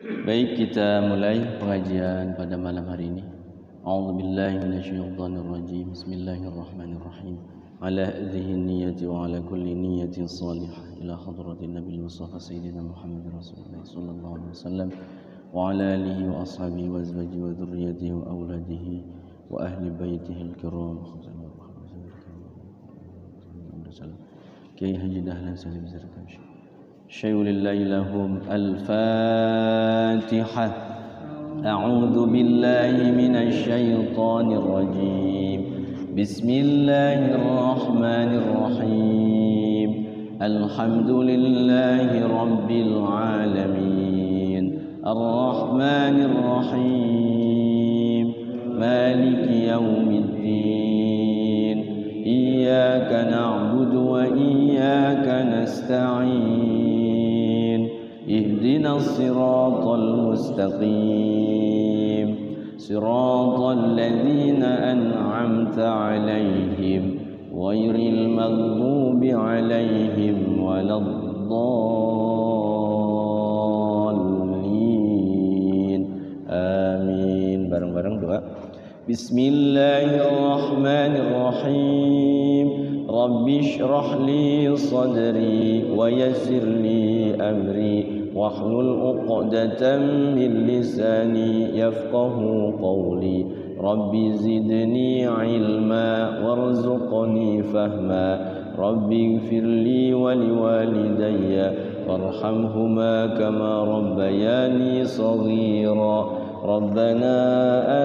Baik, kita mulai pengajian pada malam hari ini. A'udzubillahi minasyaitonirrajim. Bismillahirrahmanirrahim. Ala hadhihi niyyati wa ala kulli niyyatin salihah ila hadratin Nabil Mustafa Sayyidina Muhammad Rasulullah sallallahu alaihi wasallam wa ala alihi wa ashabihi wa azwajihi wa dhurriyyatihi wa auladihi wa ahli baitihi al-kiram. Kiai Haji Dahlan Salim Zarkan. شيء لله لهم الفاتحة. أعوذ بالله من الشيطان الرجيم. بسم الله الرحمن الرحيم. الحمد لله رب العالمين الرحمن الرحيم مالك يوم الدين إياك نعبد وإياك نستعين اهدنا الصراط المستقيم صراط الذين أنعمت عليهم غير المغضوب عليهم ولا الضالين آمين. Bareng-bareng doa. Bismillahirrahmanirrahim. Rabbi shrah li sadri wa yassir li amri wahlul 'uqdatam min lisani yafqahu qawli. Rabbi zidni ilma warzuqni fahma. Rabbi ighfirli wa liwalidayya warhamhuma kama rabbayani shaghira. Rabbana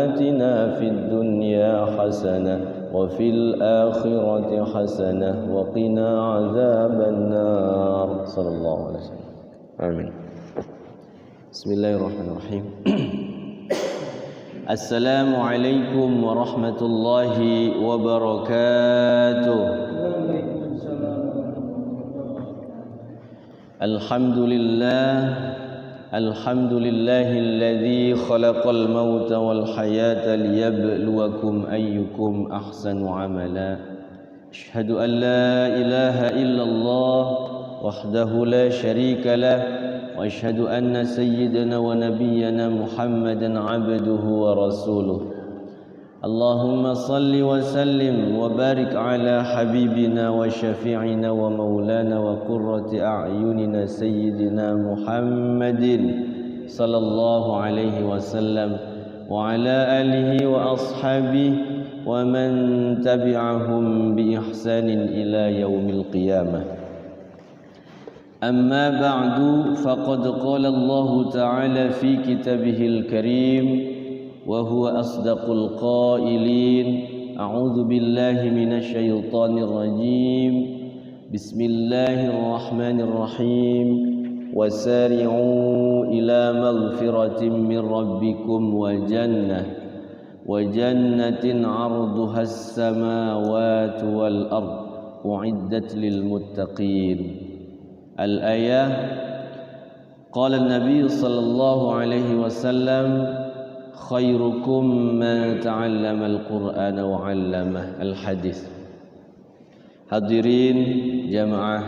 atina fid dunya hasanah وفي الآخرة حسنة وقنا عذاب النار صلى الله عليه وسلم آمين. بسم الله الرحمن الرحيم. السلام عليكم ورحمة الله وبركاته. الحمد لله الحمد لله الذي خلق الموت والحياة ليبلوكم أيكم أحسن عملا. أشهد أن لا إله إلا الله وحده لا شريك له وأشهد أن سيدنا ونبينا محمدا عبده ورسوله. اللهم صل وسلم وبارك على حبيبنا وشفيعنا ومولانا وقرة أعيننا سيدنا محمد صلى الله عليه وسلم وعلى آله وأصحابه ومن تبعهم بإحسان إلى يوم القيامة. أما بعد فقد قال الله تعالى في كتابه الكريم وهو أصدق القائلين. أعوذ بالله من الشيطان الرجيم. بسم الله الرحمن الرحيم. وسارعوا إلى مغفرة من ربكم وجنة عرضها السماوات والأرض أعدت للمتقين. الآية. قال النبي صلى الله عليه وسلم khairukum man ta'allamal Qur'ana wa 'allamah. Al-hadis. Hadirin jamaah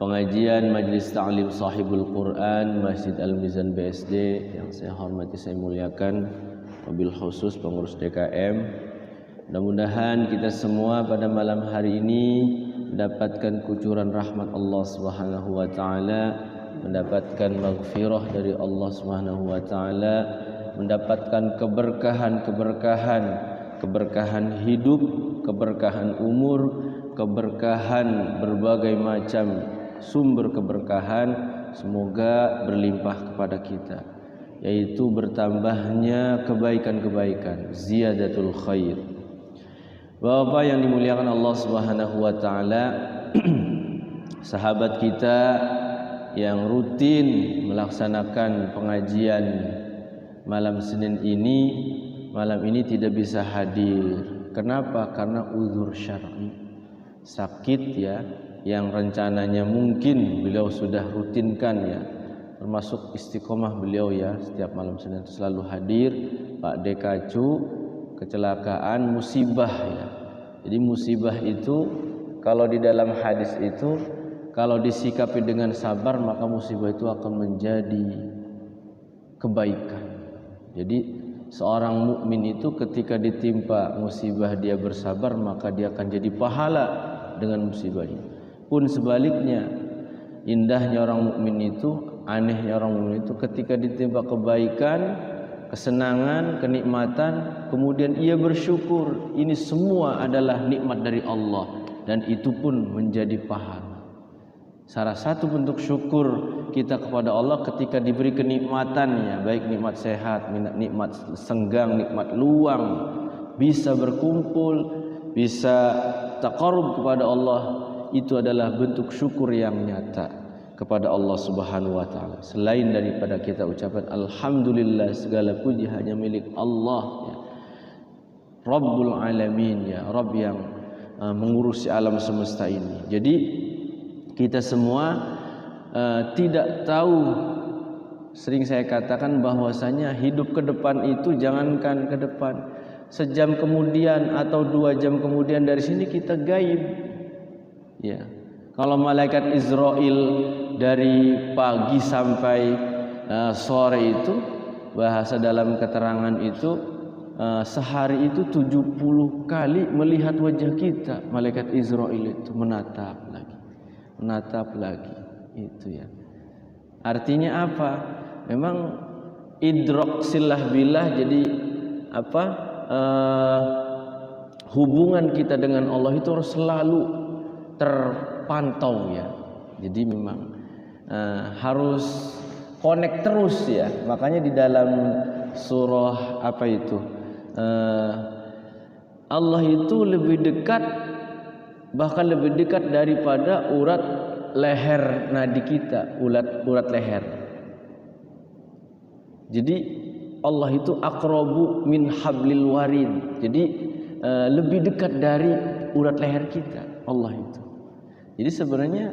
pengajian Majelis Ta'lim Sahibul Quran Masjid Al-Mizan BSD yang saya hormati, saya muliakan, wabil khusus pengurus DKM. Mudah-mudahan kita semua pada malam hari ini mendapatkan kucuran rahmat Allah Subhanahu wa taala, mendapatkan maghfirah dari Allah Subhanahu wa taala, mendapatkan keberkahan hidup, keberkahan umur, keberkahan berbagai macam sumber keberkahan, semoga berlimpah kepada kita, yaitu bertambahnya kebaikan-kebaikan, ziyadatul khair. Bapak yang dimuliakan Allah Subhanahu wa taala, sahabat kita yang rutin melaksanakan pengajian malam Senin ini, malam ini tidak bisa hadir. Kenapa? Karena uzur syar'i, sakit ya, yang rencananya mungkin beliau sudah rutinkan ya, termasuk istiqomah beliau ya, setiap malam Senin selalu hadir. Pak Dekacu kecelakaan, musibah ya. Jadi musibah itu kalau di dalam hadis itu kalau disikapi dengan sabar, maka musibah itu akan menjadi kebaikan. Jadi seorang mukmin itu ketika ditimpa musibah dia bersabar, maka dia akan jadi pahala dengan musibahnya. Pun sebaliknya, indahnya orang mukmin itu, anehnya orang mukmin itu ketika ditimpa kebaikan, kesenangan, kenikmatan, kemudian ia bersyukur. Ini semua adalah nikmat dari Allah dan itu pun menjadi pahala. Salah satu bentuk syukur kita kepada Allah ketika diberi kenikmatannya, baik nikmat sehat, nikmat senggang, nikmat luang, bisa berkumpul, bisa taqarrub kepada Allah, itu adalah bentuk syukur yang nyata kepada Allah Subhanahu wa taala. Selain daripada kita ucapan alhamdulillah, segala puji hanya milik Allah ya. Rabbul alamin ya, Rabb yang mengurusi alam semesta ini. Jadi kita semua tidak tahu, sering saya katakan bahwasanya hidup ke depan itu, jangankan ke depan, sejam kemudian atau 2 jam kemudian dari sini kita gaib ya. Kalau malaikat Israel dari pagi sampai sore itu, bahasa dalam keterangan itu sehari itu 70 kali melihat wajah kita. Malaikat Israel itu menatap lagi itu ya. Artinya apa? Memang idrak silah billah, jadi apa? Hubungan kita dengan Allah itu harus selalu terpantau ya. Jadi memang harus connect terus ya. Makanya di dalam surah apa itu, Allah itu lebih dekat, bahkan lebih dekat daripada urat leher nadi kita, urat leher. Jadi Allah itu aqrabu min hablil warid. Jadi lebih dekat dari urat leher kita, Allah itu. Jadi sebenarnya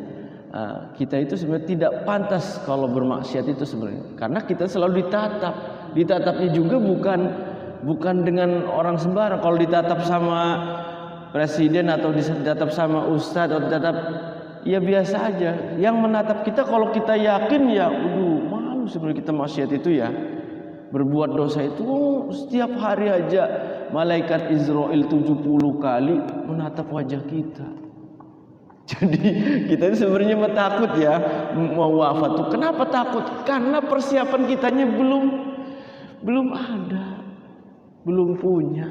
kita itu sebenarnya tidak pantas kalau bermaksiat itu sebenarnya, karena kita selalu ditatap. Ditatapnya juga bukan dengan orang sembarang. Kalau ditatap sama presiden atau ditatap sama ustadz atau ditatap, ya biasa aja. Yang menatap kita kalau kita yakin ya, malu sebenarnya kita maksiat itu ya, berbuat dosa itu. Setiap hari aja malaikat Israel 70 kali menatap wajah kita. Jadi kita ini sebenarnya takut ya mau wafat tuh. Kenapa takut? Karena persiapan kitanya belum ada, belum punya.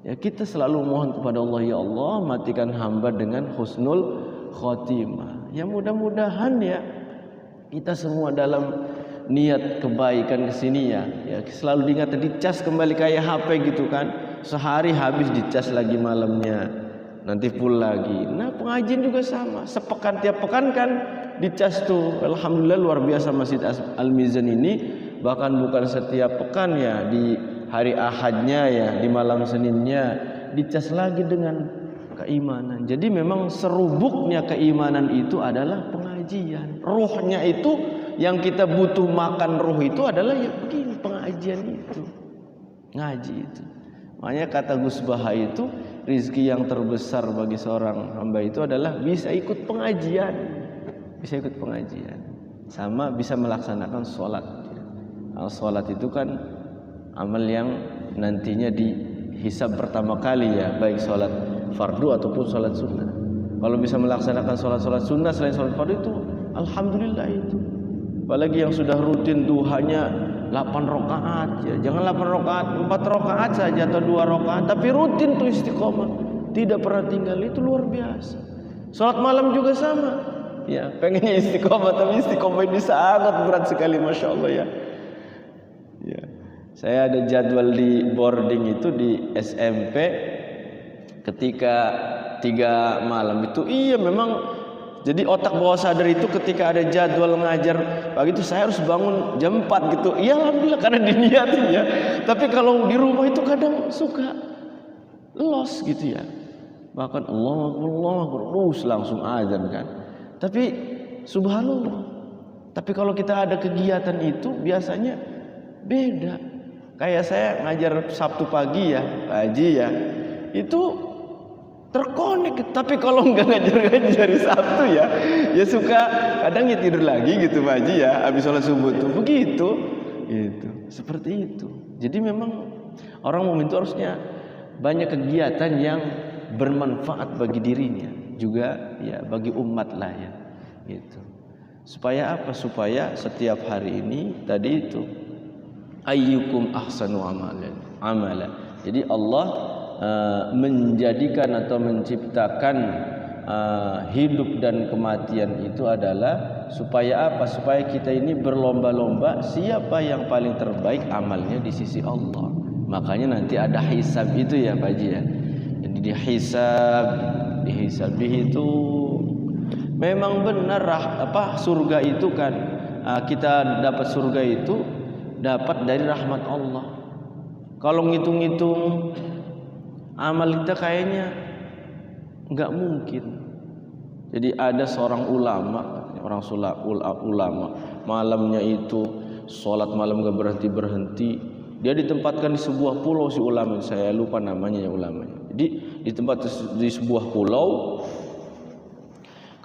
Ya kita selalu mohon kepada Allah, ya Allah matikan hamba dengan husnul khotimah. Ya mudah-mudahan ya kita semua dalam niat kebaikan kesini ya selalu diingat, dicas kembali kayak HP gitu kan. Sehari habis dicas lagi malamnya, nanti full lagi. Nah pengajian juga sama, sepekan tiap pekan kan dicas tuh. Alhamdulillah luar biasa Masjid Al-Mizan ini, bahkan bukan setiap pekan ya, di hari Ahadnya ya, di malam Seninnya dicas lagi dengan keimanan. Jadi memang serubuknya keimanan itu adalah pengajian. Ruhnya itu yang kita butuh makan ruh itu adalah ya begini, pengajian itu, ngaji itu. Makanya kata Gus Baha itu, rizki yang terbesar bagi seorang hamba itu adalah bisa ikut pengajian, sama bisa melaksanakan sholat. Sholat itu kan amal yang nantinya dihisab pertama kali ya, baik sholat fardu ataupun sholat sunnah. Kalau bisa melaksanakan sholat sunnah selain sholat fardu itu alhamdulillah itu. Apalagi yang sudah rutin duhanya 8 rakaat ya, jangan 8 rakaat, 4 rakaat saja atau 2 rakaat, tapi rutin tuh istiqomah, tidak pernah tinggal, itu luar biasa. Sholat malam juga sama ya, pengennya istiqomah, tapi istiqomah ini sangat berat sekali, masya Allah ya. Ya, saya ada jadwal di boarding itu di SMP ketika 3 malam itu, iya memang. Jadi otak bawah sadar itu ketika ada jadwal ngajar pagi itu saya harus bangun jam 4 gitu. Iya alhamdulillah karena diniatin ya. Tapi kalau di rumah itu kadang suka los gitu ya. Bahkan Allah langsung azan kan. Tapi subhanallah. Tapi kalau kita ada kegiatan itu biasanya beda. Kayak saya ngajar Sabtu pagi ya, ngaji ya. Itu terkonek, tapi kalau nggak ngajar dari Sabtu ya suka kadang ya tidur lagi gitu Pak Haji ya, habis sholat subuh tuh begitu, gitu, seperti itu. Jadi memang orang mukmin itu harusnya banyak kegiatan yang bermanfaat bagi dirinya, juga ya bagi umat lah ya, gitu. Supaya apa? Supaya setiap hari ini tadi itu ayyukum ahsanu amala. Jadi Allah menjadikan atau menciptakan hidup dan kematian itu adalah supaya apa? Supaya kita ini berlomba-lomba siapa yang paling terbaik amalnya di sisi Allah. Makanya nanti ada hisab itu ya Pak Haji ya. Jadi dihisab itu memang benar surga itu kan kita dapat surga itu dapat dari rahmat Allah. Kalau ngitung-ngitung amal kita kayaknya nggak mungkin. Jadi ada seorang ulama, malamnya itu sholat malam nggak berhenti. Dia ditempatkan di sebuah pulau si ulama, saya lupa namanya ya ulamanya. Jadi ditempatkan di sebuah pulau.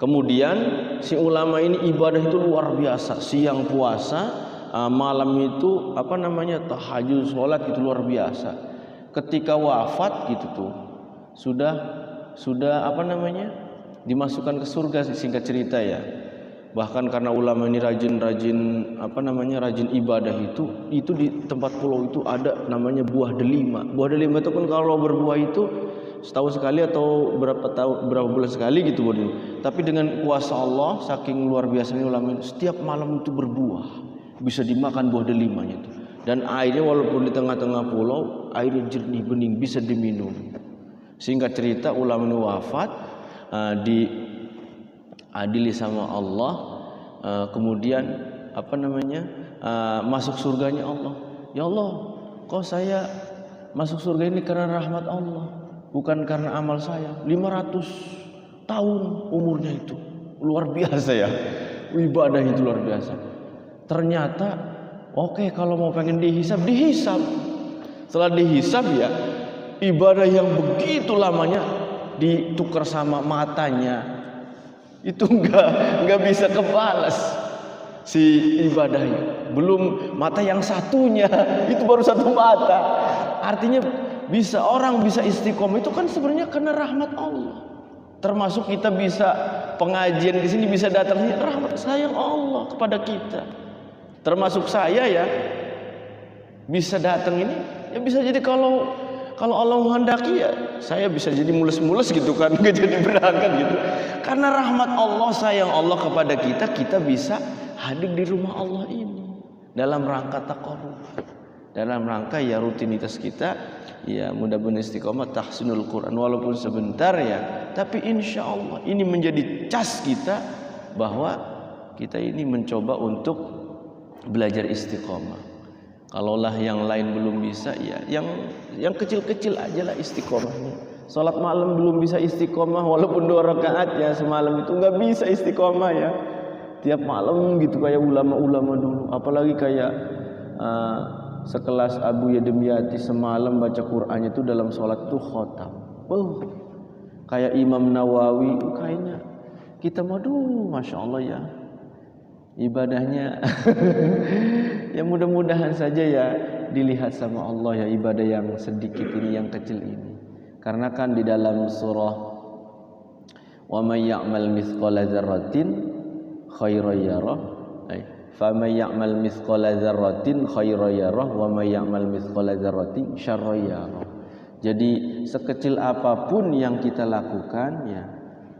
Kemudian si ulama ini ibadah itu luar biasa, siang puasa, malam itu tahajud, sholat itu luar biasa. Ketika wafat gitu tuh sudah dimasukkan ke surga singkat cerita ya. Bahkan karena ulama ini rajin ibadah itu di tempat pulau itu ada namanya buah delima. Buah delima itu kan kalau berbuah itu setahun sekali atau berapa bulan sekali gitu boleh. Tapi dengan kuasa Allah saking luar biasanya ulama setiap malam itu berbuah, bisa dimakan buah delimanya itu. Dan airnya walaupun di tengah-tengah pulau, airnya jernih bening bisa diminum. Singkat cerita ulama ini wafat, diadili sama Allah, kemudian masuk surganya Allah. Ya Allah, kok saya masuk surga ini karena rahmat Allah, bukan karena amal saya. 500 tahun umurnya itu luar biasa ya, ibadah itu luar biasa. Ternyata oke, kalau mau pengen dihisab. Setelah dihisab ya, ibadah yang begitu lamanya ditukar sama matanya, itu nggak bisa kebalas si ibadahnya. Belum mata yang satunya, itu baru satu mata. Artinya orang bisa istiqomah itu kan sebenarnya karena rahmat Allah. Termasuk kita bisa pengajian di sini, bisa datang sini, rahmat sayang Allah kepada kita. Termasuk saya ya bisa datang ini ya bisa jadi kalau Allah menghendaki ya saya bisa jadi mulus-mulus gitu kan, nggak jadi berangkat gitu. Karena rahmat Allah sayang Allah kepada kita bisa hadir di rumah Allah ini dalam rangka taqarrub, dalam rangka ya rutinitas kita ya mudah-mudahan istiqomah tahsinul Quran walaupun sebentar ya, tapi insya Allah ini menjadi cas kita bahwa kita ini mencoba untuk belajar istiqomah. Kalaulah yang lain belum bisa ya yang kecil-kecil aja lah istiqomahnya. Salat malam belum bisa istiqomah walaupun 2 rakaat ya semalam itu nggak bisa istiqomah ya. Tiap malam gitu kayak ulama-ulama dulu, apalagi kayak sekelas Abu Yadmiyati semalam baca Qur'annya itu dalam salat tuh khotam. Kayak Imam Nawawi kayaknya kita masya Allah ya ibadahnya. Ya mudah-mudahan saja ya dilihat sama Allah ya ibadah yang sedikit ini, yang kecil ini. Karena kan di dalam surah wa may ya'mal mithqala dzarratin khairan yarah, fa may ya'mal mithqala dzarratin khairan yarah wa may ya'mal mithqala dzarratin syarran yarah. Jadi sekecil apapun yang kita lakukan ya,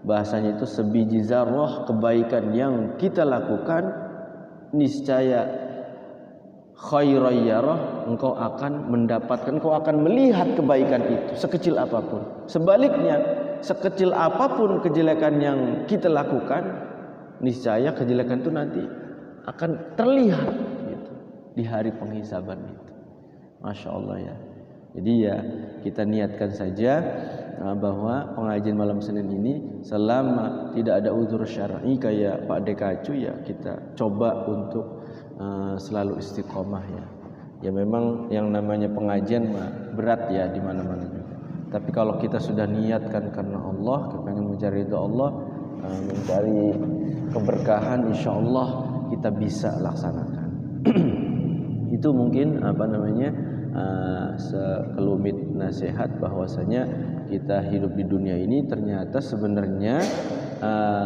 bahasanya itu sebiji zarrah kebaikan yang kita lakukan niscaya khairan yarah, engkau akan mendapatkan, engkau akan melihat kebaikan itu sekecil apapun. Sebaliknya sekecil apapun kejelekan yang kita lakukan, niscaya kejelekan itu nanti akan terlihat gitu, di hari penghisaban itu. Masya Allah ya. Jadi ya kita niatkan saja bahwa pengajian malam Senin ini selama tidak ada uzur syar'i kayak Pak Dekacu ya kita coba untuk selalu istiqomah ya. Ya memang yang namanya pengajian berat ya di mana-mana juga. Tapi kalau kita sudah niatkan karena Allah, kita ingin mencari ridha Allah, mencari keberkahan, insyaallah kita bisa laksanakan. Itu mungkin sekelumit nasihat bahwasanya kita hidup di dunia ini ternyata sebenarnya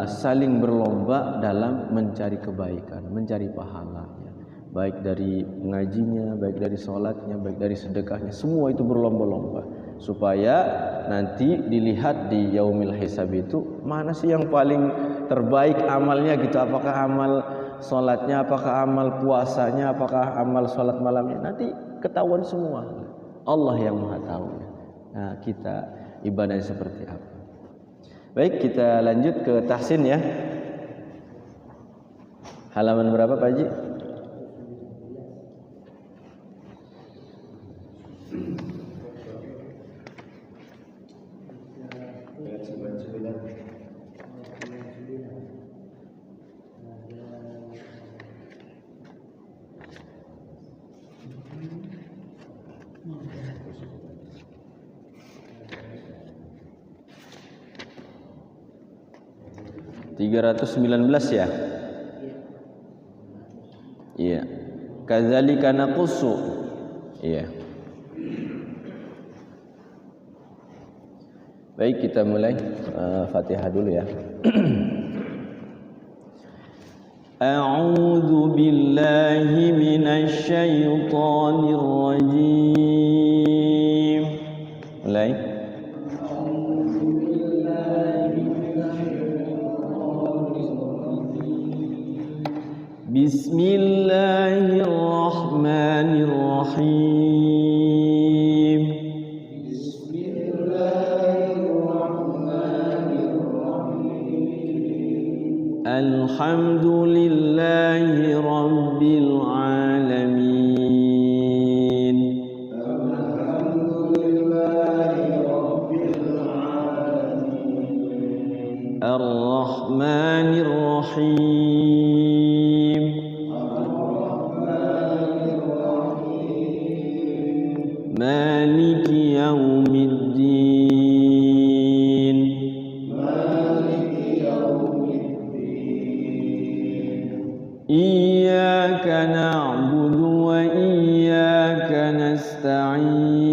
saling berlomba dalam mencari kebaikan, mencari pahala, ya. Baik dari ngajinya, baik dari sholatnya, baik dari sedekahnya, semua itu berlomba-lomba supaya nanti dilihat di yaumil hisab itu mana sih yang paling terbaik amalnya gitu. Apakah amal sholatnya, apakah amal puasanya, apakah amal sholat malamnya, nanti ketahuan semua. Allah yang maha tahu, ya. Nah, kita ibadahnya seperti apa. Baik, kita lanjut ke tahsin, ya. Halaman berapa Pak Haji? (319) ya. Iya. Kadzalika naqussu. Iya. Baik, kita mulai Fatihah dulu, ya. A'udzu billahi minasy syaithanir rajim. Mulai. Bismillahirrahmanirrahim. Alhamdulillahi rabbil alamin. Ar-Rahmanir Rahim. Maliki yaumiddin. Iyyaka na'budu wa iyyaka nasta'in.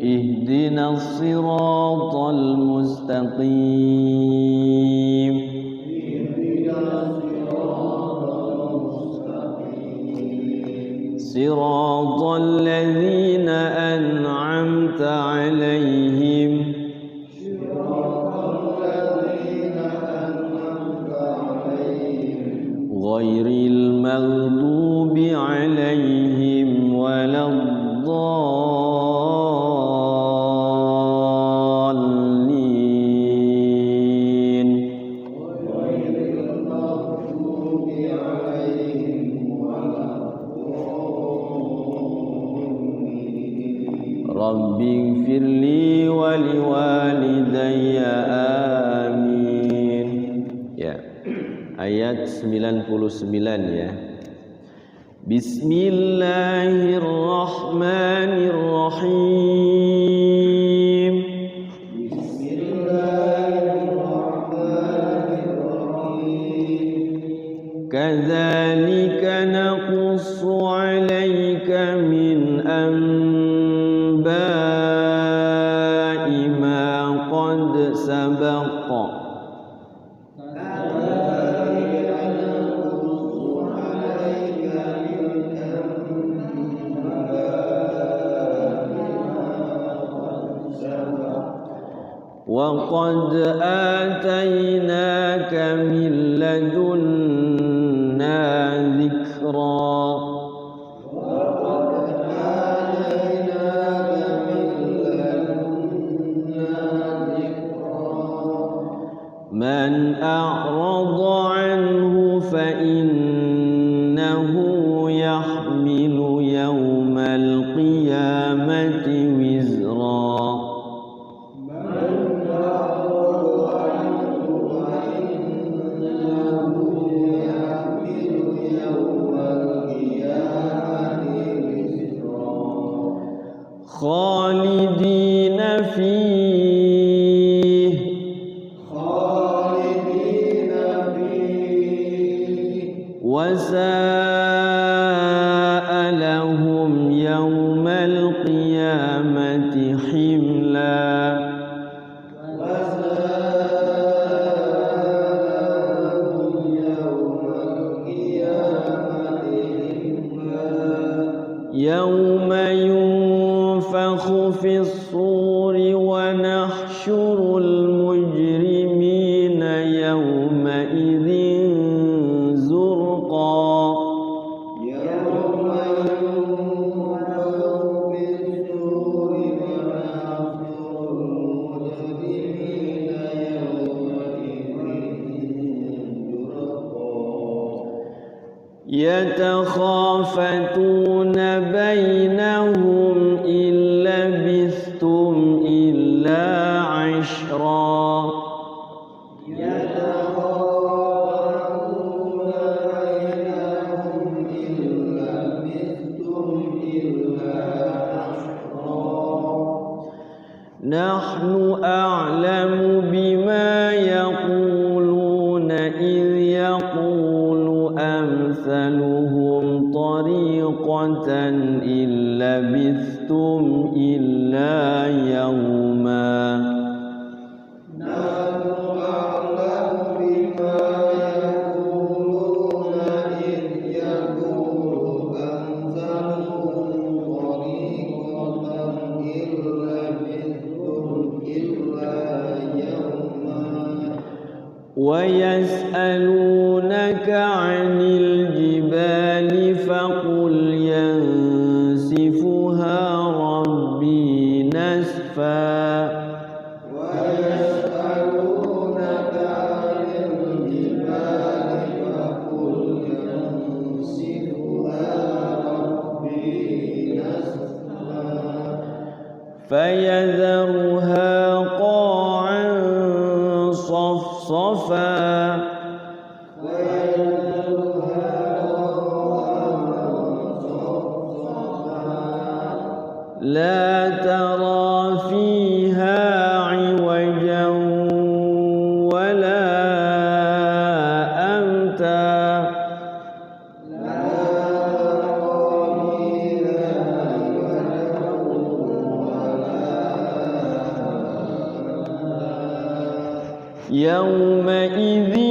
Ihdinas siratal mustaqim. Siratal ladzina an'amta 'alaihim ghairil maghdubi 'alaihim waladdallin. Rabbighfirli wa liwalidayya amin. Ya. Ayat 99, ya. Bismillahirrahmanirrahim. Kadzalika naqussu 'alaika min anba'i ma qad sabaqa. Wa qad atainaka min ladunna dzikra. Man a'rada anhu fa innahu yahmilu yawmal qiyamati wizra. خالدين فيه وساء لهم يوم القيامة حملا يوم ينفخ في الصور ونحشر المجرمين يومئذ زرقا يتخافتون بينهم إن لبثتم إلا عشرا نحن أعلم بما يقولون إذ يقول أمثلهم طريقة إن لبثتم إلا يوما نحن أعلم بما يقولون إذ يقول أمثلهم طريقة إن لبثتم إلا يوما ويسألونك عن الجبال فقل ينسفها ربي نسفا ويسألونك عن الجبال فقل ينسفها ربي نسفا فيذرها قاعا صفصفا لا ترى فيها عوجا ولا أمتا يومئذ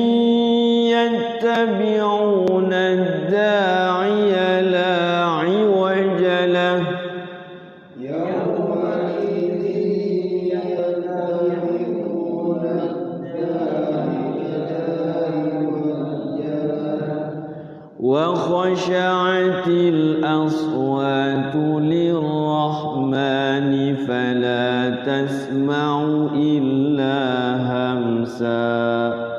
يتبعون الداعي لا عوج له وخشعت الأصوات للرحمن فلا تسمع إلا همسا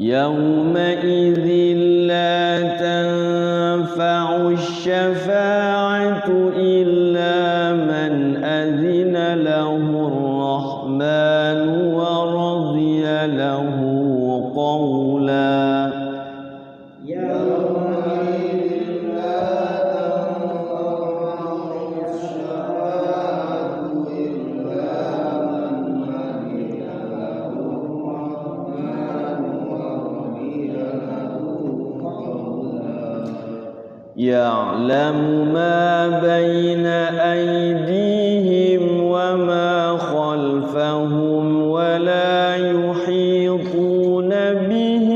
يومئذ لا تنفع الشفاعة إلا من أذن له الرحمن ورضي له قولا يعلم ما بين أيديهم وما خلفهم ولا يحيطون به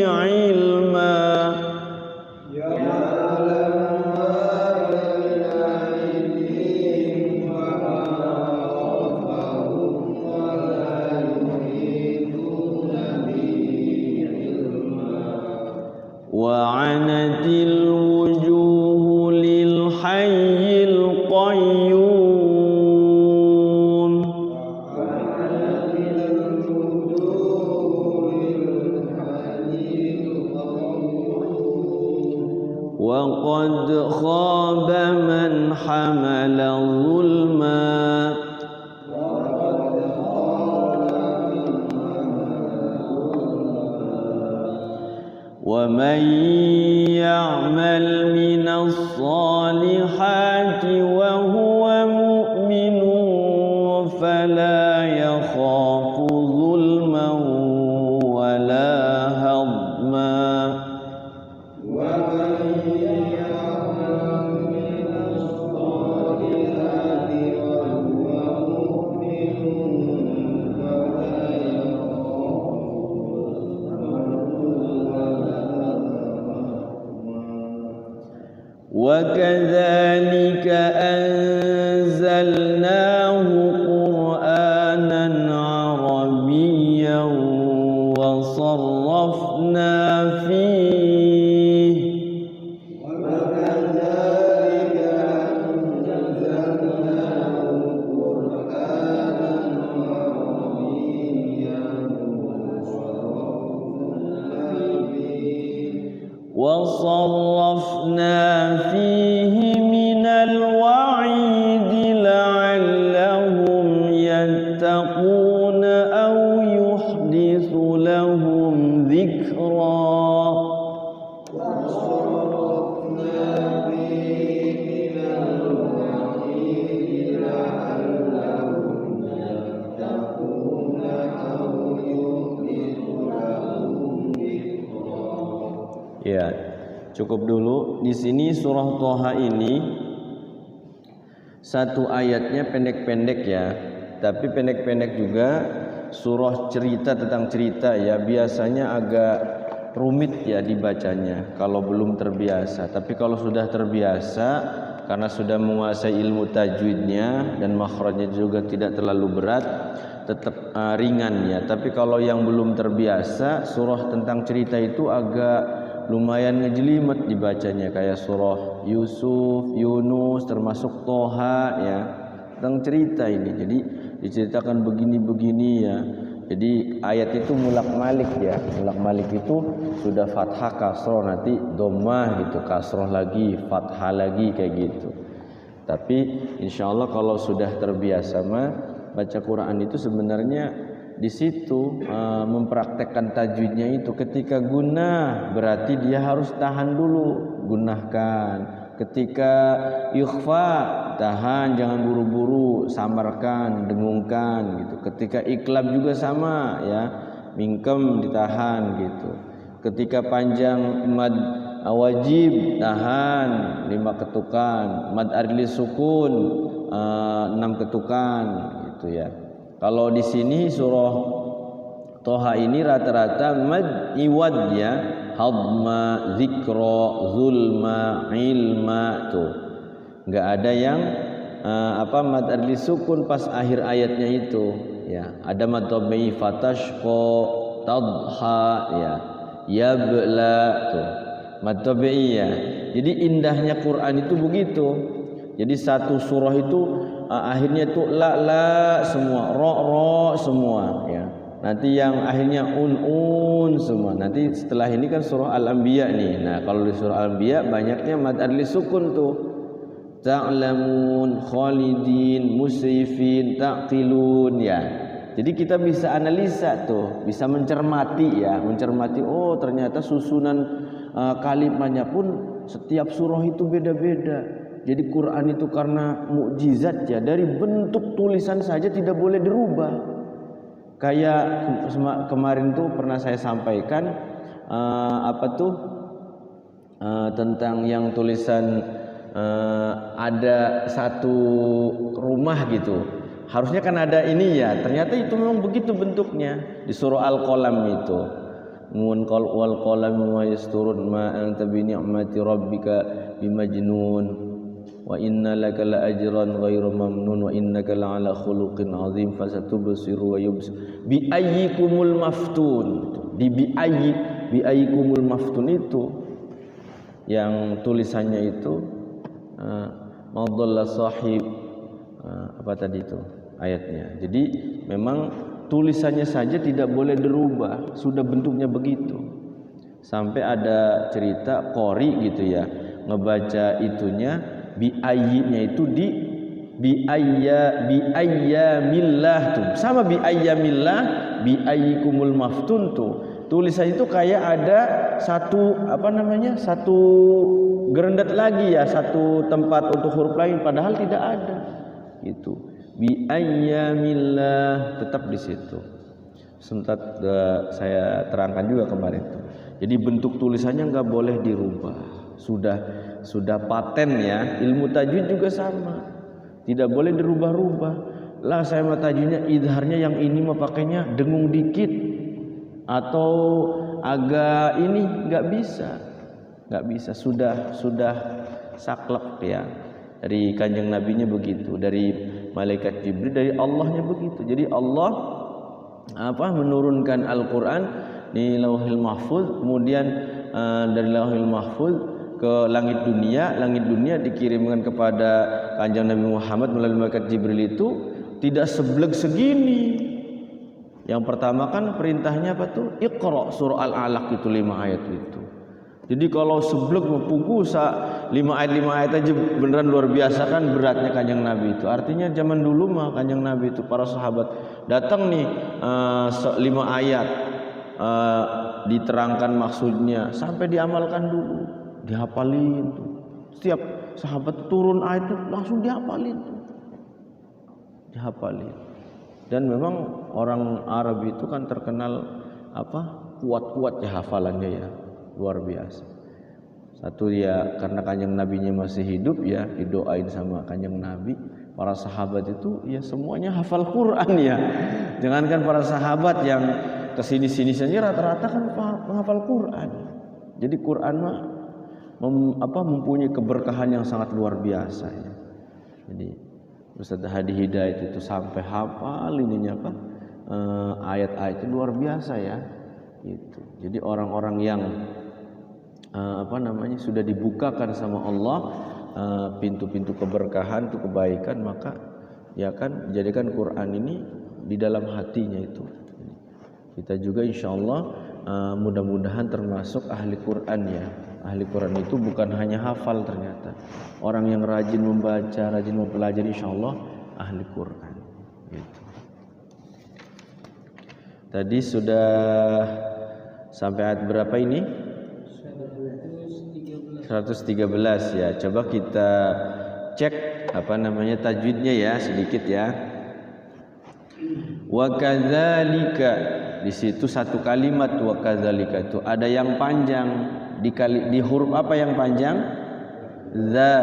علما يعلم ما بين أيديهم وما خلفهم ولا يحيطون به علما وعنت الوجوه للحي القيوم وقد خاب من حمل ظلما ومن يعمل من الصالحات وهو مؤمن فلا يخاف ظلما ولا هضما وكذلك أنزلناه قرآنا عربيا وصرفنا فيه من الوعيد لعلهم يتقون أو يحدث لهم ذكرا Ya, cukup dulu di sini surah Thaha ini satu ayatnya pendek-pendek ya, tapi pendek-pendek juga. Surah cerita tentang cerita ya, biasanya agak rumit ya dibacanya kalau belum terbiasa. Tapi kalau sudah terbiasa, karena sudah menguasai ilmu tajwidnya dan makhrajnya juga tidak terlalu berat, tetap ringan ya. Tapi kalau yang belum terbiasa, surah tentang cerita itu agak lumayan ngejelimet dibacanya, kayak surah Yusuf, Yunus, termasuk Thaha ya, tentang cerita ini. Jadi diceritakan begini-begini ya. Jadi ayat itu mulak-malik ya. Mulak-malik itu sudah fathah kasroh, nanti dhammah gitu, kasroh lagi, fathah lagi kayak gitu. Tapi insya Allah kalau sudah terbiasa mah baca Quran itu sebenarnya di situ mempraktekkan tajwidnya itu. Ketika gunah berarti dia harus tahan dulu, gunahkan. Ketika ikhfa tahan, jangan buru-buru, samarkan, dengungkan gitu. Ketika iklab juga sama ya, mingkem ditahan gitu. Ketika panjang mad wajib tahan 5 ketukan, mad arli sukun 6 ketukan gitu ya. Kalau di sini surah Thaha ini rata-rata mad iwad ya, hadma, zikra, zulma, ilma tuh. Enggak ada yang mad arli sukun pas akhir ayatnya itu ya. Ada mad tabi'i fatashqa, tadha ya, yabla tuh. Mad tabi'i ya. Jadi indahnya Quran itu begitu. Jadi satu surah itu akhirnya itu la semua, ro semua ya. Nanti yang akhirnya un semua. Nanti setelah ini kan surah Al-Anbiya nih. Nah, kalau di surah Al-Anbiya banyaknya mad adli sukun tuh. Ta'lamun, khalidin, musrifin, taqilun ya. Jadi kita bisa analisa tuh, bisa mencermati ya, mencermati oh ternyata susunan kalimatnya pun setiap surah itu beda-beda. Jadi Quran itu karena mukjizat ya, dari bentuk tulisan saja tidak boleh dirubah. Kayak kemarin tuh pernah saya sampaikan tentang yang tulisan ada satu rumah gitu. Harusnya kan ada ini ya, ternyata itu memang begitu bentuknya di surah Al-Qalam itu. Mun qal wal qalam wa yasturun ma anta bi ni'mati rabbika bimajnun. Wa inna laka la ajran ghairu mamnun wa innaka la ala khuluqin azim fasatubsiru wa yubsir bi ayyikumul maftun. Di bi ayyikumul maftun itu yang tulisannya itu madalla sahib apa tadi itu ayatnya. Jadi memang tulisannya saja tidak boleh dirubah, sudah bentuknya begitu. Sampai ada cerita qori gitu ya, ngebaca itunya bi ayyinya itu di bi ayyamillah tuh. Sama bi ayyamillah, bi ayyikumul maftun tuh. tulisan itu kayak ada satu satu gerendet lagi ya, satu tempat untuk huruf lain, padahal tidak ada. Itu bi ayyamillah, tetap di situ. Sempat saya terangkan juga kemarin itu. Jadi bentuk tulisannya nggak boleh dirubah. Sudah paten ya. Ilmu tajwid juga sama. Tidak boleh dirubah-rubah. Lah saya mah tajwidnya idharnya yang ini mah pakainya dengung dikit atau agak ini, nggak bisa. Sudah saklek ya. Dari kanjeng nabinya begitu, dari malaikat Jibril, dari Allahnya begitu. Jadi Allah menurunkan Al-Quran di Lauhil Mahfuz, kemudian dari Lauhil Mahfuz ke langit dunia dikirimkan kepada kanjeng Nabi Muhammad melalui malaikat Jibril itu tidak seblek segini. Yang pertama kan perintahnya apa tuh? Iqra surah Al-Alaq itu 5 ayat itu. Jadi kalau seblek mempugusa 5 ayat aja beneran luar biasa kan beratnya kanjeng Nabi itu. Artinya zaman dulu mah kanjeng Nabi itu para sahabat datang nih 5 ayat diterangkan maksudnya sampai diamalkan dulu, dihafalin tuh. Setiap sahabat turun ayat itu langsung dihafalin tuh. Dihafalin. Dan memang orang Arab itu kan terkenal kuat-kuat ya hafalannya ya. Luar biasa. Satu ya karena kanjeng nabinya masih hidup ya, didoain sama kanjeng nabi. Para sahabat itu ya semuanya hafal Quran ya. Jangankan para sahabat yang kesini-sini saja rata-rata kan menghafal Quran. Jadi Quran mah mempunyai keberkahan yang sangat luar biasa ya. Jadi Ustaz Hadi Hidayat itu sampai hafal ininya ayat-ayat itu luar biasa ya. Itu. Jadi orang-orang yang sudah dibukakan sama Allah pintu-pintu keberkahan, itu kebaikan, maka ya kan jadikan Quran ini di dalam hatinya itu. Kita juga insyaallah mudah-mudahan termasuk ahli Quran ya. Ahli Quran itu bukan hanya hafal, ternyata orang yang rajin membaca, rajin mempelajari, insyaallah ahli Quran gitu. Tadi sudah sampai ayat berapa ini? 113 ya. Coba kita cek tajwidnya ya sedikit ya. Wa kadzalika, di situ satu kalimat wa kadzalika itu ada yang panjang di huruf apa yang panjang? Za.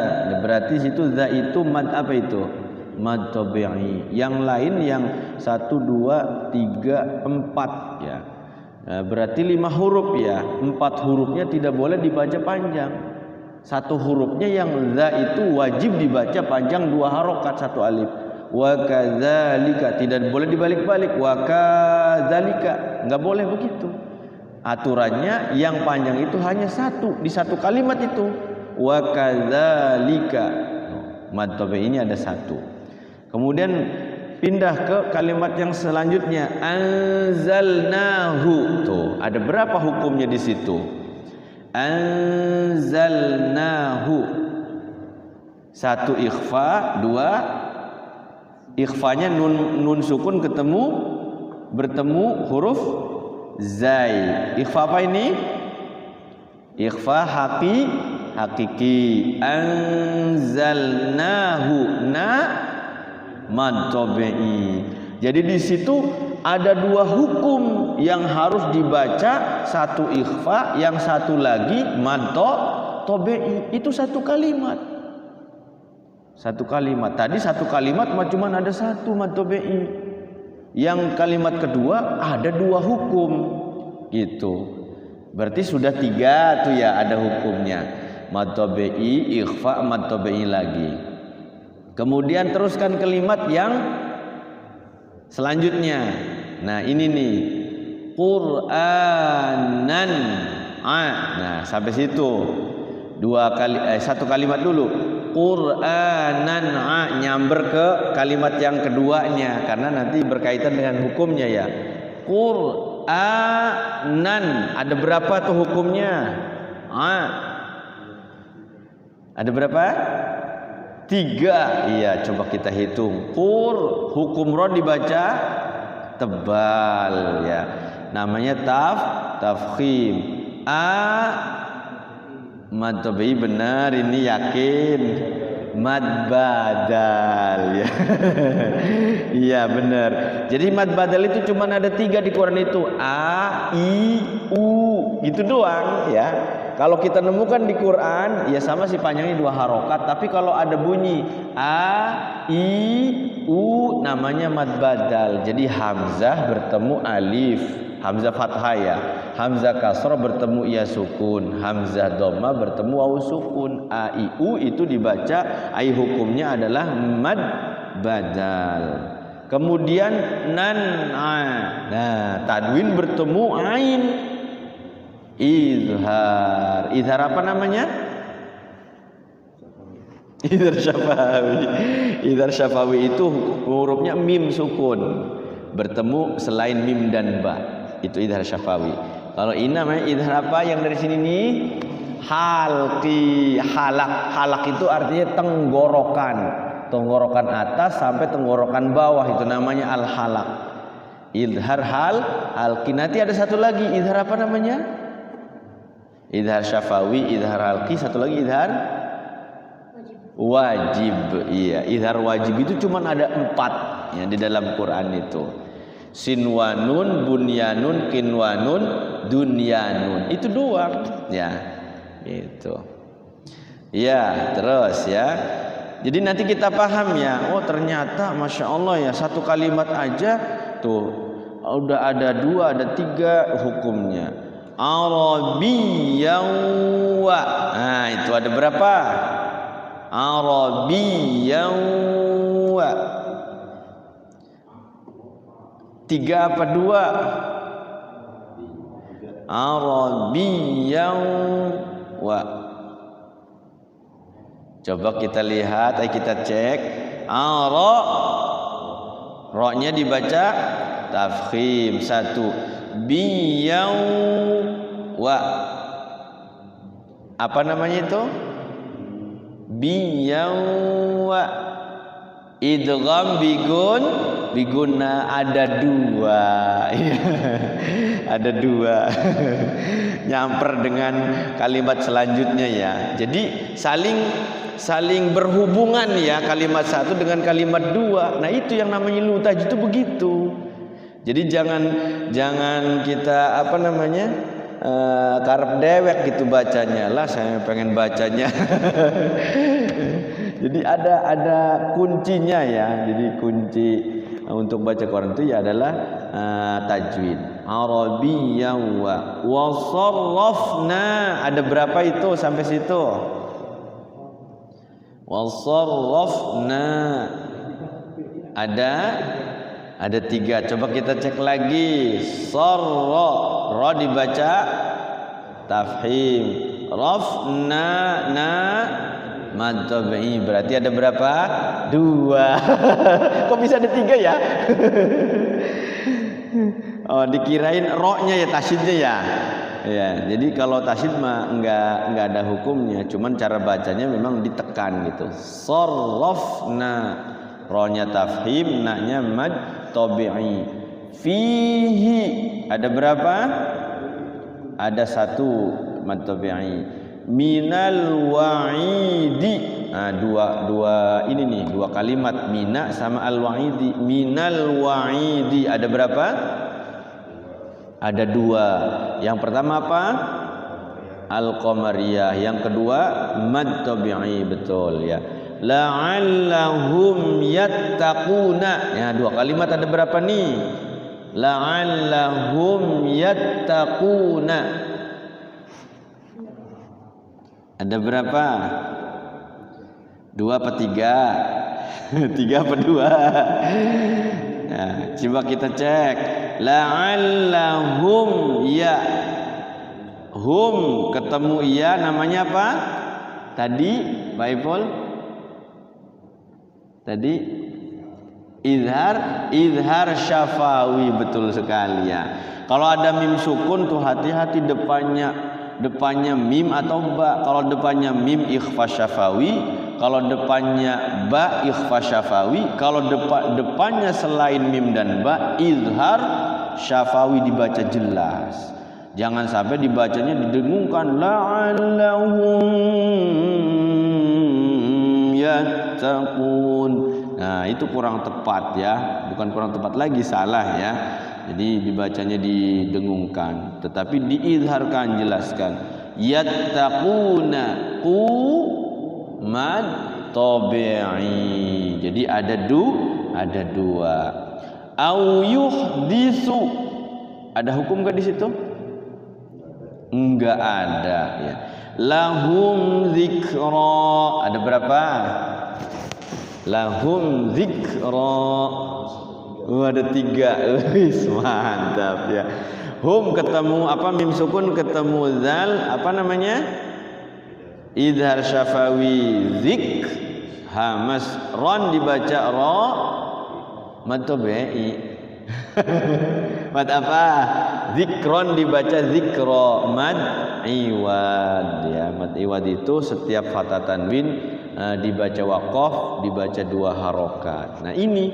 Berarti situ za itu mad apa itu? Mad tabi'i. Yang lain yang 1 2 3 4 ya. Nah, berarti 5 huruf ya. 4 hurufnya tidak boleh dibaca panjang. 1 hurufnya yang za itu wajib dibaca panjang 2 harokat 1 alif. Wa kadzalika, tidak boleh dibalik-balik. Wa kadzalika, enggak boleh begitu. Aturannya yang panjang itu hanya 1 di 1 kalimat itu. Wa kadzalika. Mad tabi'i ini ada 1. Kemudian pindah ke kalimat yang selanjutnya, anzalnahu. Tuh, ada berapa hukumnya di situ? Anzalnahu. 1 ikhfa, 2 ikhfanya nun sukun bertemu huruf zai. Ikhfa apa ini? Ikhfa hakiki. Anzalnahu mad tabi'i. Jadi di situ ada 2 hukum yang harus dibaca, 1 ikhfa, yang 1 lagi mad tabi'i. Itu 1 kalimat. 1 kalimat. Tadi 1 kalimat cuma ada 1 mad tabi'i. Yang kalimat kedua ada 2 hukum. Gitu. Berarti sudah 3 tuh ya ada hukumnya. Mad tabi'i, ikhfa, mad tabi'i lagi. Kemudian teruskan kalimat yang selanjutnya. Nah, ini nih. Qur'anan. Nah, sampai situ. 1 kalimat dulu. Qur'anan nyamber ke kalimat yang keduanya karena nanti berkaitan dengan hukumnya ya. Qur'anan. Ada berapa tuh hukumnya? Ada berapa? 3. Iya, coba kita hitung. Hukum ro dibaca tebal ya. Namanya tafkhim. Mad tabi'i benar, ini yakin. Mad badal ya. Iya benar. Jadi mad badal itu cuma ada 3 di Quran itu. A, I, U gitu doang ya. Kalau kita nemukan di Quran ya sama sih panjangnya 2 harokat. Tapi kalau ada bunyi A, I, U namanya mad badal. Jadi hamzah bertemu alif, hamzah fathah ya. Hamzah kasrah bertemu ya sukun, hamzah dhammah bertemu waw sukun. A, I, U itu dibaca ai hukumnya adalah mad badal. Kemudian nan'a. Nah, tadwin bertemu ain. Izhar. Izhar apa namanya? Izhar syafawi. Izhar syafawi itu hurufnya mim sukun bertemu selain mim dan ba. Itu izhar syafawi. Kalau ini namanya izhar apa yang dari sini nih? Halqi. Halak itu artinya tenggorokan. Tenggorokan atas sampai tenggorokan bawah itu namanya al-halaq. Izhar halqi. Nanti ada satu lagi izhar apa namanya? Izhar syafawi, izhar halqi, satu lagi izhar wajib. Iya, izhar wajib itu cuma ada 4 ya di dalam Quran itu. Sinwanun, bunyanun, kinwanun, dunyanun. Itu doang ya. Itu. Ya, terus ya. Jadi nanti kita paham ya. Oh, ternyata Masya Allah ya, satu kalimat aja tuh udah ada 2, ada 3 hukumnya. Arabiyyan wa. Nah, itu ada berapa? Arabiyyan wa. 3 apa 2? Arabiyyan wa. Coba kita lihat, kita cek. Ra-nya dibaca tafkhim 1. Biyaw wa. Apa namanya itu? Biyaw wa. Idgham biguna ada 2. Ada 2. Nyamper dengan kalimat selanjutnya ya. Jadi saling berhubungan ya, kalimat 1 dengan kalimat 2. Nah, itu yang namanya lutaj itu begitu. Jadi jangan kita apa namanya? Karep dewek gitu bacanya. Lah saya pengen bacanya. Jadi ada kuncinya ya. Jadi kunci untuk baca Quran itu ya adalah tajwid. Arabiyyan wa sarrafna. Ada berapa itu sampai situ? Wa sarrafna. Ada 3. Coba kita cek lagi. Ra dibaca tafhim. Rafna mad tabi'i. Berarti ada berapa? 2. Kok bisa ada 3 ya? Oh, dikirain ro-nya ya, tasydidnya ya. Ya, jadi kalau tasydid mah enggak ada hukumnya, cuman cara bacanya memang ditekan gitu. Sarrafna. Ro-nya tafhim, na-nya mad tabi'i. Fihi ada berapa? Ada 1 mad tabi'i. Minal wa'idi. Nah, dua ini nih, 2 kalimat mina sama al wa'idi. Minal wa'idi ada berapa? Ada 2. Yang pertama apa? Al-qamariyah. Yang kedua mad tabi'i, betul ya. La'allahum yattaquna. Ya, 2 kalimat ada berapa nih? La'allahum yattaquna. Ada berapa? 2 apa 3? 3 apa 2? Nah, coba kita cek. La'allahum ya. Hum ketemu ya, namanya apa? Tadi, Pak Ipul? Tadi izhar syafawi, betul sekali ya. Kalau ada mim sukun tuh hati-hati depannya mim atau ba. Kalau depannya mim ikhfa syafawi, kalau depannya ba ikhfa syafawi, kalau depannya selain mim dan ba izhar syafawi dibaca jelas. Jangan sampai dibacanya didengungkan la'allahum yattaqun. Nah, itu kurang tepat ya. Bukan kurang tepat lagi, salah ya. Jadi dibacanya didengungkan, tetapi diizharkan, jelaskan. Yattaquna qu mad tabi'i. Jadi ada dua. Au yuhdisu. Ada hukum enggak di situ? Enggak ada ya. Lahum dzikra. Ada berapa? Lahum dzikra. Ada 3. Wis mantap ya. Hum ketemu apa, mim sukun ketemu zal, apa namanya? Idhar syafawi. Zik hamas ron dibaca ra, mad tabi'i. Mad apa? Zikron dibaca zikro, mad iwad ya. Mad iwad itu setiap fathah tanwin dibaca waqaf, dibaca 2 harokat. Nah, ini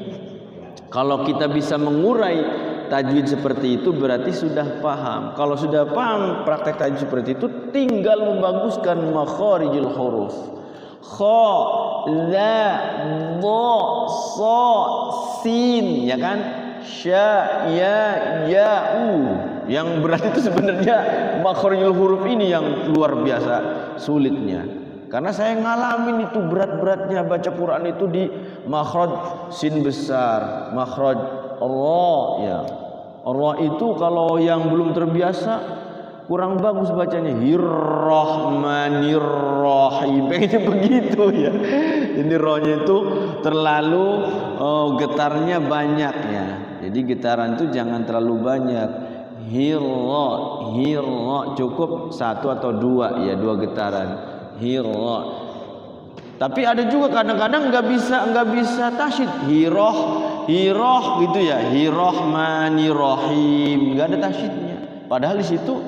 kalau kita bisa mengurai tajwid seperti itu berarti sudah paham. Kalau sudah paham praktek tajwid seperti itu, tinggal membaguskan makharijul huruf. Kha, za, dha, sa, sin, ya kan? Sya, ya, ya'u. Yang berarti itu sebenarnya makharijul huruf ini yang luar biasa sulitnya. Karena saya ngalamin itu berat-beratnya baca Quran itu di makhraj sin besar, makhraj ra ya. Ra itu kalau yang belum terbiasa kurang bagus bacanya. Hirrahmanirrahim. Pengennya begitu ya. Ini rohnya itu terlalu getarnya banyak ya. Jadi getaran itu jangan terlalu banyak. Hirra cukup 1 atau 2 ya, 2 getaran. Hirra. Tapi ada juga kadang-kadang nggak bisa tasydid. Hiroh gitu ya. Hirrahmanirrahim, nggak ada tasydidnya. Padahal di situ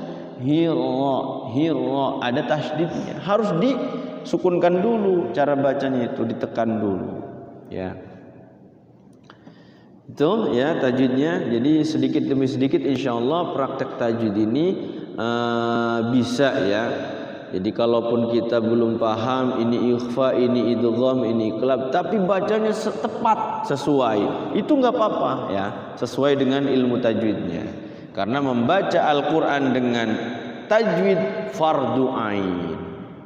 hirra ada tasydidnya. Harus disukunkan dulu, cara bacanya itu ditekan dulu ya. Itu ya tajwidnya. Jadi sedikit demi sedikit insyaallah praktek tajwid ini bisa ya. Jadi kalaupun kita belum paham ini ikhfa, ini idgham, ini iqlab, tapi bacanya tepat sesuai, itu nggak apa-apa ya, sesuai dengan ilmu tajwidnya. Karena membaca Al-Quran dengan tajwid fardu ain,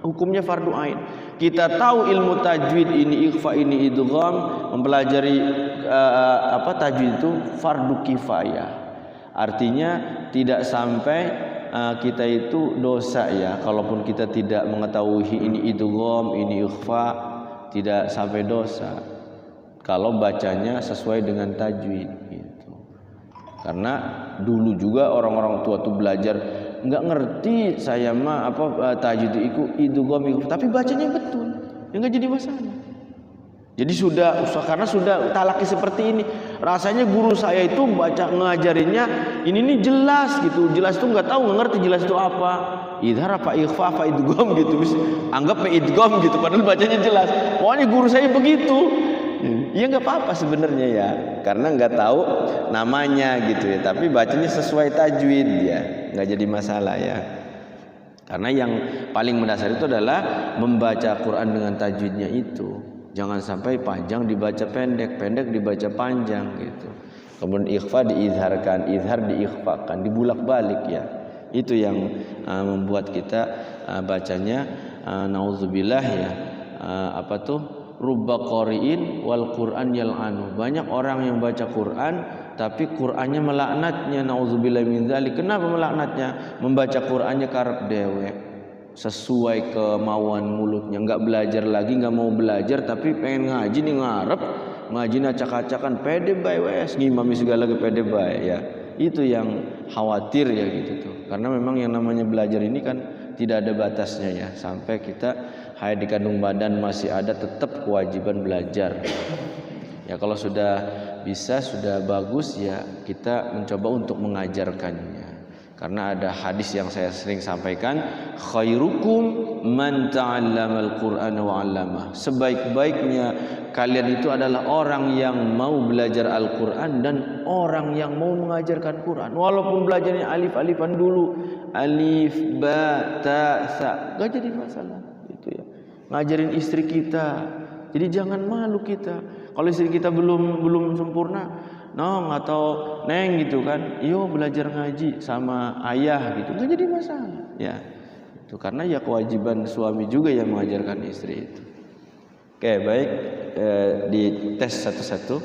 hukumnya fardu ain. Kita tahu ilmu tajwid ini ikhfa, ini idgham, mempelajari tajwid itu fardu kifayah. Artinya tidak sampai kita itu dosa ya, kalaupun kita tidak mengetahui ini idgham, ini ikhfa, tidak sampai dosa kalau bacanya sesuai dengan tajwid gitu. Karena dulu juga orang-orang tua tuh belajar nggak ngerti, saya mah tajwid itu idgham, ikhfa, tapi bacanya betul, ya nggak jadi masalah. Jadi karena sudah talaki seperti ini, rasanya guru saya itu baca ngajarinnya ini jelas gitu, jelas tuh nggak tahu, nggak ngerti jelas itu apa, idhar apa ikhfa apa idgham gitu, anggap idgham gitu, padahal bacanya jelas. Pokoknya guru saya begitu. Ya nggak apa-apa sebenarnya ya, karena nggak tahu namanya gitu ya, tapi bacanya sesuai tajwid ya, nggak jadi masalah ya. Karena yang paling mendasar itu adalah membaca Quran dengan tajwidnya itu. Jangan sampai panjang dibaca pendek, pendek dibaca panjang gitu. Kemudian ikhfa diizharkan, izhar diikhfakan, dibulak-balik ya. Itu yang membuat kita bacanya nauzubillah ya. Rubba qari'in wal Qur'an yal'anu. Banyak orang yang baca Quran tapi Qur'annya melaknatnya, nauzubillah min dzalik. Kenapa melaknatnya? Membaca Qur'annya karep dewek, sesuai kemauan mulutnya, nggak belajar lagi, nggak mau belajar, tapi pengen ngaji nih, ngarep ngaji acak-acakan, pede bae wes ngimami segala ke pede bae ya. Itu yang khawatir ya gitu tuh. Karena memang yang namanya belajar ini kan tidak ada batasnya ya, sampai kita hayat di kandung badan masih ada tetap kewajiban belajar. Ya kalau sudah bisa, sudah bagus ya, kita mencoba untuk mengajarkannya. Karena ada hadis yang saya sering sampaikan, khairukum man ta'allamal Qur'ana wa 'allamah. Sebaik-baiknya kalian itu adalah orang yang mau belajar Al-Qur'an dan orang yang mau mengajarkan Qur'an. Walaupun belajarnya alif-alifan dulu, alif ba ta sa, gak jadi masalah itu ya. Ngajarin istri kita, jadi jangan malu kita. Kalau istri kita belum sempurna, nong atau neng gitu kan, iyo belajar ngaji sama ayah gitu, gak jadi masalah ya. Itu karena ya kewajiban suami juga yang mengajarkan istri itu. Oke, baik, dites satu-satu.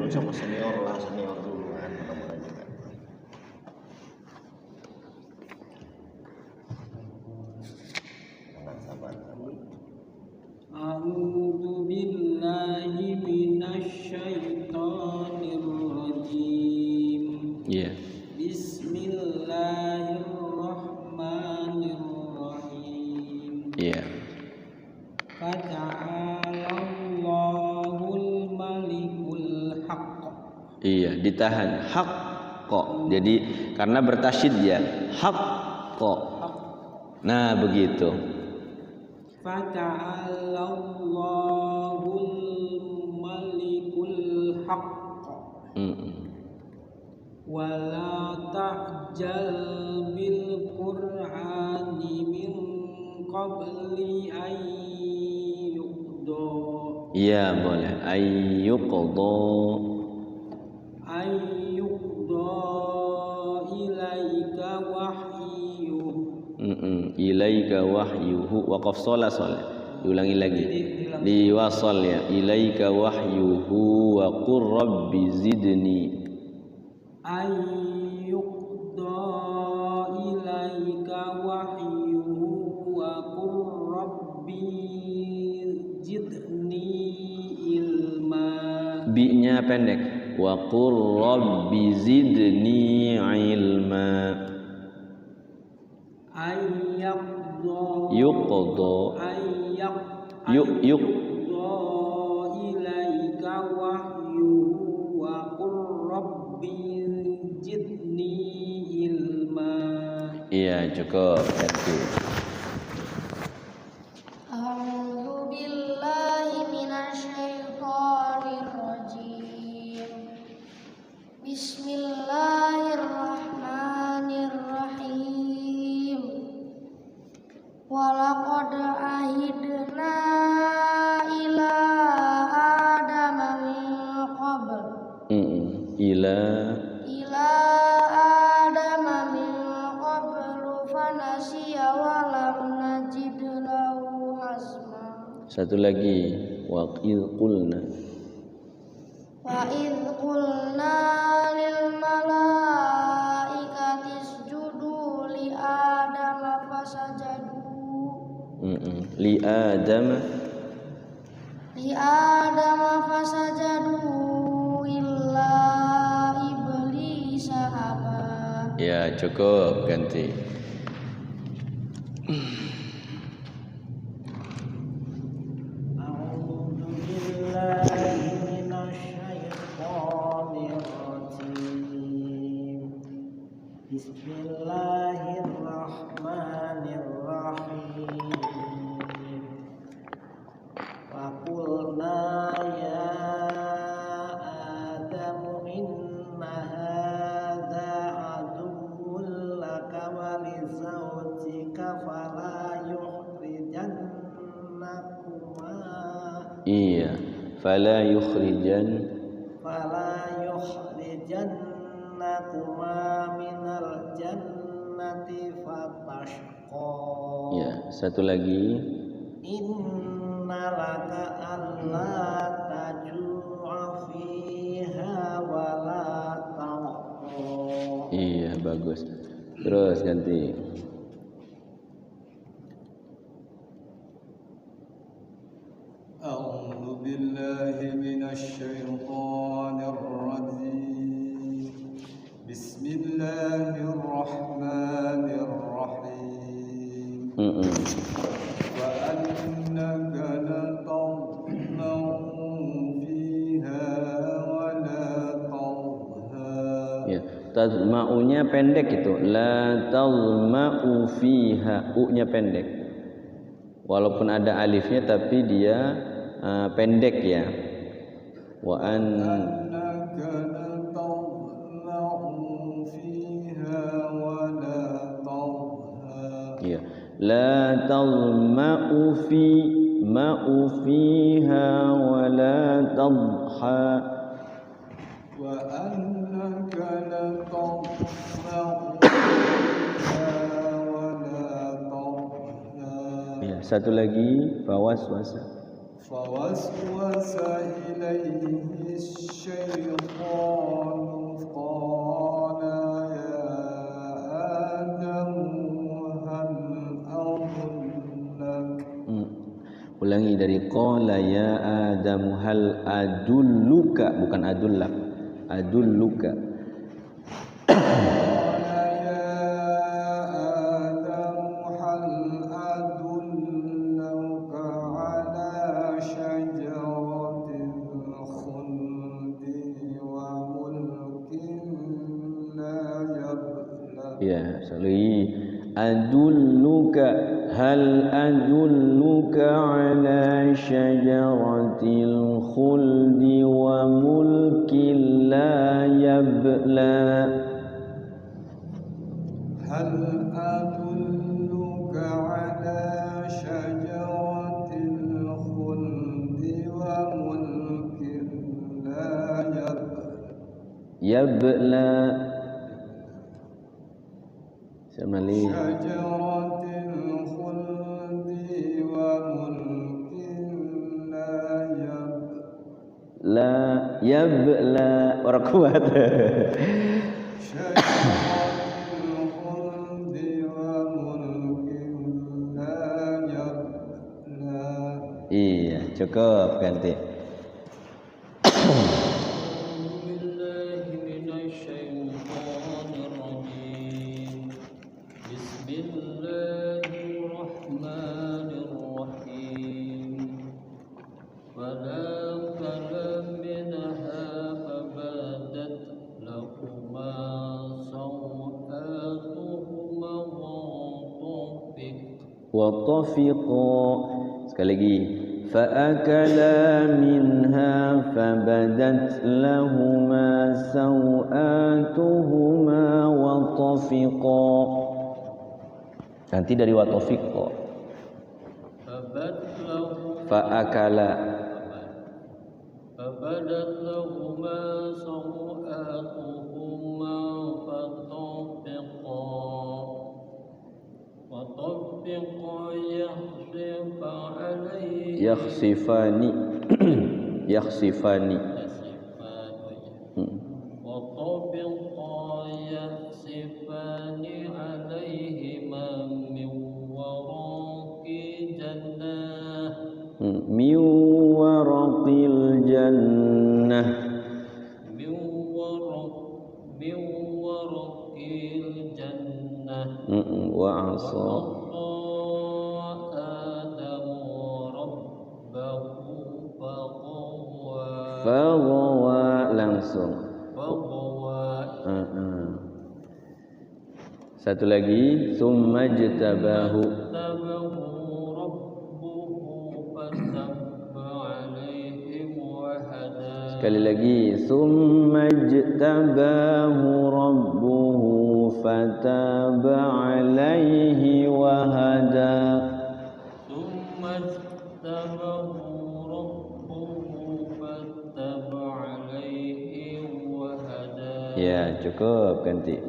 Sama senior lah, senior dulu kan, mudah-mudahan juga. Sabar. A'udzu billahi minasyaitonir rajim. Iya. Bismillahirrahmanirrahim. Iya. Fata'alallahul malikul haqq. Iya, ditahan hak kok. Jadi karena bertasyid ya, hak kok. Nah, begitu. Fata'alallahul malikul haqq. Wala ta'jal bil qur'ani min qabli an yuqda. Iya, boleh. Ayyuqadha. Ilaika wahyuhu. Ilaika wahyuhu. Waqaf sholah. Diulangi lagi. Diwasal ya. Ilaika wahyuhu wa qur rabbi zidni. Ayyuqda ilaika wahyuhu wa qur rabbi zidni ilma. Bi-nya pendek. Wa qur rabbi zidni ilma. Yuqadha. Yuqadha ilaika wahyuhu wa qur rabbi zidni ilma. Iya, cukup. Ganti. A'udzu billahi minasyaitonir rajim. Bismillahirrahmanirrahim. Walaqad ahidna ila adama min qabl. Ila Adama min qablu fanasiya wa lam najid lahu azma. satu lagi. Wa idh qulna. Wa idh qulna lil malaikati isjudu li adama fasajadu. Li adama fasajadu illa iblis aba. Ya, cukup. Ganti. A'udzu billahi minasyaitonir rajim. Bismillahirrahmanirrahim. Wa qulna ya Adamu inna hadza aduwwun laka wa li zawjika fala yukhrijannakuma. Iya. Fala yukhrijannakuma minal jannati fatashqa. Ya, satu lagi. Innalaka alla taju'a fiha wa la ta'ra. Iya, bagus. Terus ganti. أعوذ بالله من الشيطان الرجيم بسم الله الرحمن الرحيم وأنك لتطمع فيها ولا تضحى. Ya, tazma'unya pendek itu. La tazma'u fiha. U-nya pendek. walaupun ada alifnya tapi dia pendek ya. Wa an iya. La tazma'u fiha wa la tadha. Wa annaka la tadma'u fiha wa la tadha. Ya, satu lagi fawaswasa. Fawaswasa ilaihi syaitanu qala ya Adamu hal adullak. Ulangi dari qala ya Adamu hal adulluka, bukan adullak, adulluka. Ya, selalu adulluka hal adulluka ala syajaratil khuldi wa mulkin la yabla. Hal adulluka ala syajaratil khuldi wa mulkin la yabla. Samali syajaratil khuldi wa mulkin la yabla orang kuat. syajaratil khuldi wa mulkin la yabla. Iya, cukup ganti. Watafiqa. Sekali lagi. Fa'akala minha fabadat lahuma sawatuhuma watafiqa. Nanti dari watafiqa. Fa'akala. Fabadat lahuma sawatuhuma watafiqa. Yakhsifani yakhsifani min waraqil jannah wa asa faghawa langsung. Satu lagi summa jtabahu. Sekali lagi summa jtabahu rabbuhu fataba alaihi wa hada. Ya, cukup ganti.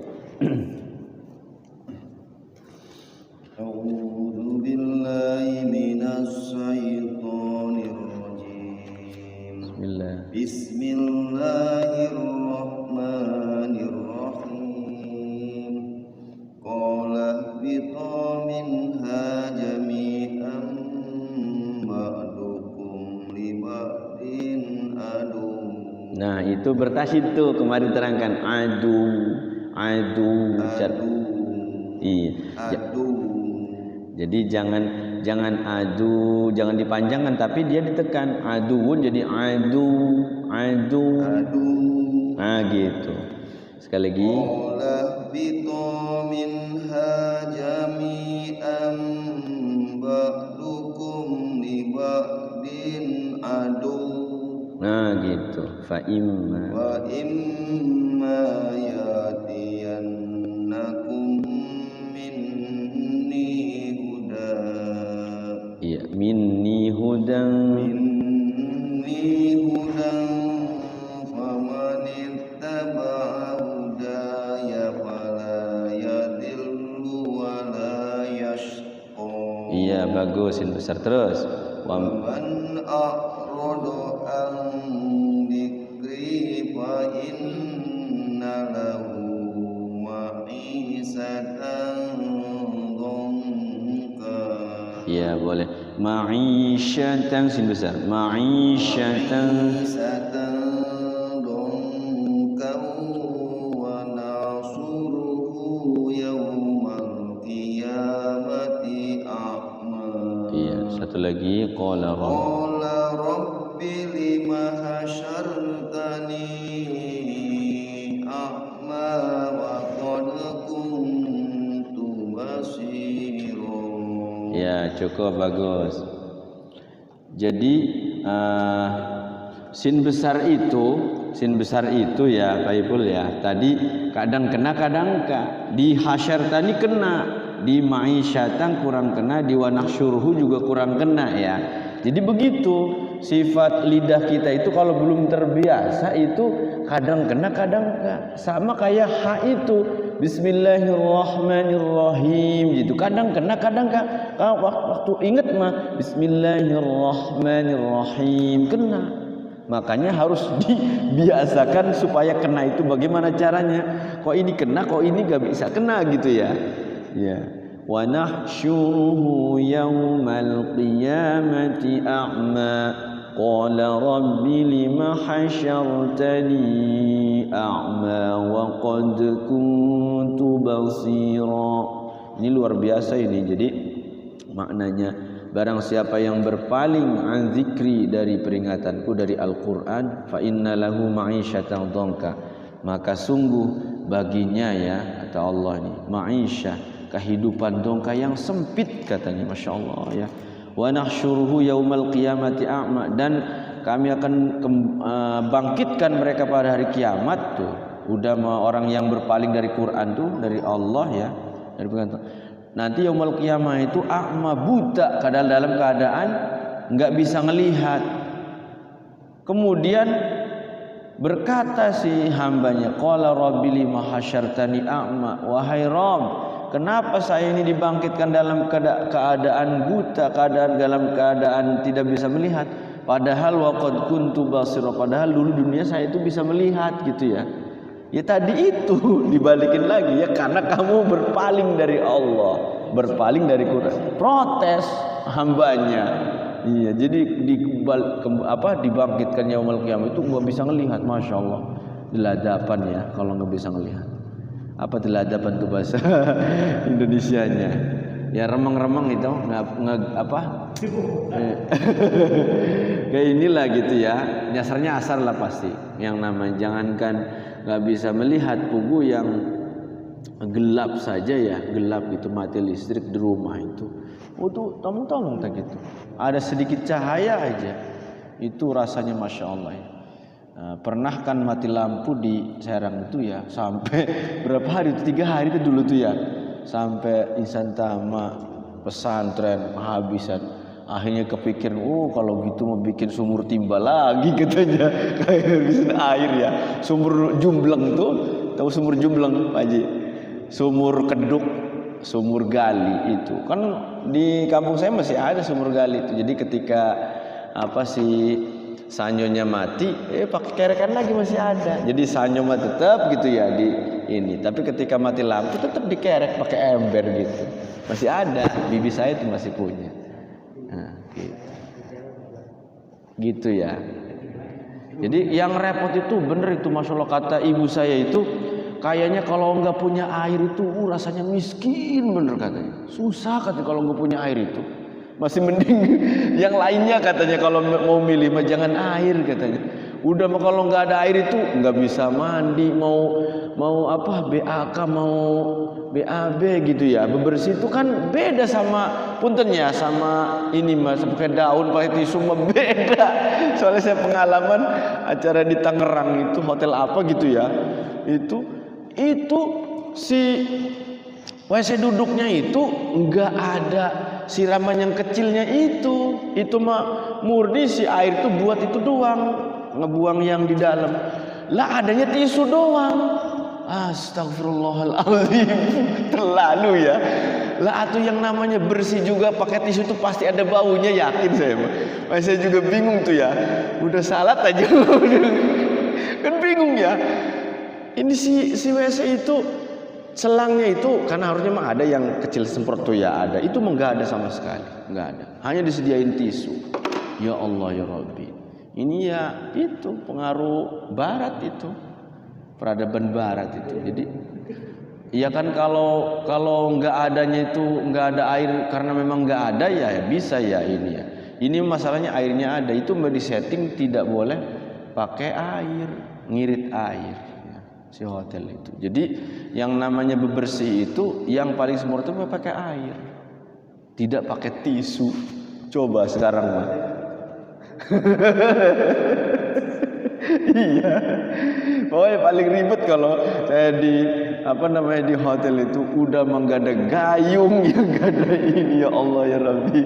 A'udzu billahi minas syaitonir rajim. Bismillah. Bismillahirrahmanirrahim. Qala biqa minha jami'an ba'dukum li ba'din adu. Nah, itu bertasid tuh kemarin terangkan adu. Iya. Jadi jangan adu, jangan dipanjangkan tapi dia ditekan. Aduun jadi adu. Nah, gitu. Sekali lagi. Qala biqa minha jami'an ba'dukum ba'din adu. Nah gitu. Fa imma Wa imma yatiyannakum minni huda. iya minni hudan Minni hudan faman ittaba'a hudaya fala yadillu wa la yashqa. iya bagus sin besar terus wa Man a'rada an dzikri fa inna lahu ma'isatan dhanka. iya boleh ma'isyatan sin besar ma'isyatan Ma'isatan dhanka wa nasuruhu yawmal qiyamati a'ma. iya satu lagi qala rabb Qala rabbi lima hasyartani a'ma wa qad kuntu basira. ya cukup bagus jadi sin besar itu ya Pak Ipul ya tadi kadang kena kadang enggak di hasyar tadi kena di ma'isyatan kurang kena di wanahsyuruhu juga kurang kena ya jadi begitu sifat lidah kita itu kalau belum terbiasa itu kadang kena kadang enggak sama kayak ha itu Bismillahirrahmanirrahim gitu kadang kena kadang enggak waktu ingat mah Bismillahirrahmanirrahim kena makanya harus dibiasakan supaya kena itu bagaimana caranya kok ini kena kok ini gak bisa kena gitu ya ya wa nahsyuruhu yaumal qiyamati a'ma qala rabbi lima hasyartani a'ma wa qad kuntu basira ini luar biasa ini jadi maknanya barang siapa yang berpaling an zikri dari peringatanku dari Al-Qur'an fa inna lahu ma'isyatan dhanka maka sungguh baginya ya kata Allah ini ma'isyah kehidupan dongka yang sempit katanya Masya Allah ya wa nahsyuruhu yaumal qiyamati a'ma dan kami akan bangkitkan mereka pada hari kiamat tuh udah orang yang berpaling dari Quran tuh dari Allah ya dari nanti yaumul qiyamah itu a'ma buta kadang dalam keadaan enggak bisa ngelihat kemudian berkata si hambanya qala rabbi lima hasyartani a'ma wahai Rabb kenapa saya ini dibangkitkan dalam keadaan buta dalam keadaan tidak bisa melihat padahal waqad kuntu basira padahal dulu dunia saya itu bisa melihat gitu ya ya tadi itu dibalikin lagi ya karena kamu berpaling dari Allah berpaling dari Quran protes hambanya iya jadi dibangkitkan yaumul qiyamah itu nggak bisa ngelihat Masya Allah diladapan ya kalau nggak bisa ngelihat apa diladapan tuh bahasa Indonesianya ya remeng-remeng itu apa kayak inilah gitu ya dasarnya asar lah pasti yang namanya jangankan nggak bisa melihat pugu yang gelap saja ya gelap itu mati listrik di rumah itu tuh tolong tak gitu ada sedikit cahaya aja itu rasanya Masya Allah ya. Pernah kan mati lampu di Serang itu ya sampai berapa hari itu 3 hari itu dulu tuh ya sampai insan tama pesantren kehabisan akhirnya kepikiran kalau gitu mau bikin sumur timba lagi katanya kayak habisin air ya sumur jumbleng tuh tahu sumur jumbleng Pak Haji sumur keduk sumur gali itu kan di kampung saya masih ada sumur gali itu jadi ketika sanyonya mati pakai kerekan lagi masih ada jadi sanyo mah tetap gitu ya di ini tapi ketika mati lampu tetap dikerek pakai ember gitu masih ada bibi saya itu masih punya nah, gitu ya jadi yang repot itu bener itu Masya Allah kata ibu saya itu kayaknya kalau nggak punya air itu rasanya miskin bener katanya susah katanya kalau nggak punya air itu masih mending yang lainnya katanya kalau mau milih mah jangan air katanya udah mah kalau nggak ada air itu nggak bisa mandi mau mau apa BAK mau BAB gitu ya. Bebersih itu kan beda sama punten ya, sama ini Mas pakai daun pakai tisu mah beda. Soalnya saya pengalaman acara di Tangerang itu hotel apa gitu ya. Itu si WC duduknya itu enggak ada siraman yang kecilnya itu mah murni si air itu buat itu doang, ngebuang yang di dalam. Lah adanya tisu doang. Astagfirullahaladzim, terlalu ya. Lah atuh yang namanya bersih juga pakai tisu itu pasti ada baunya, yakin saya mah. Saya juga bingung tuh ya. Udah salat aja kan bingung ya. Ini si WC itu selangnya itu kan harusnya mah ada yang kecil semprot tuh ya ada. Itu mah enggak ada sama sekali, enggak ada. Hanya disediain tisu. Ya Allah ya Rabbi. Ini ya itu pengaruh barat itu. Peradaban barat itu. Jadi iya kan kalau enggak adanya itu enggak ada air karena memang enggak ada ya bisa ya ini ya. Ini masalahnya airnya ada, itu mau disetting tidak boleh pakai air, ngirit air. Si hotel itu. Jadi yang namanya bebersih itu yang paling semua itu pakai air, tidak pakai tisu. Coba sekarang mah. Iya. Pokoknya paling ribet kalau saya di hotel itu udah menggada gayung yang gada ini ya Allah ya Rabbi.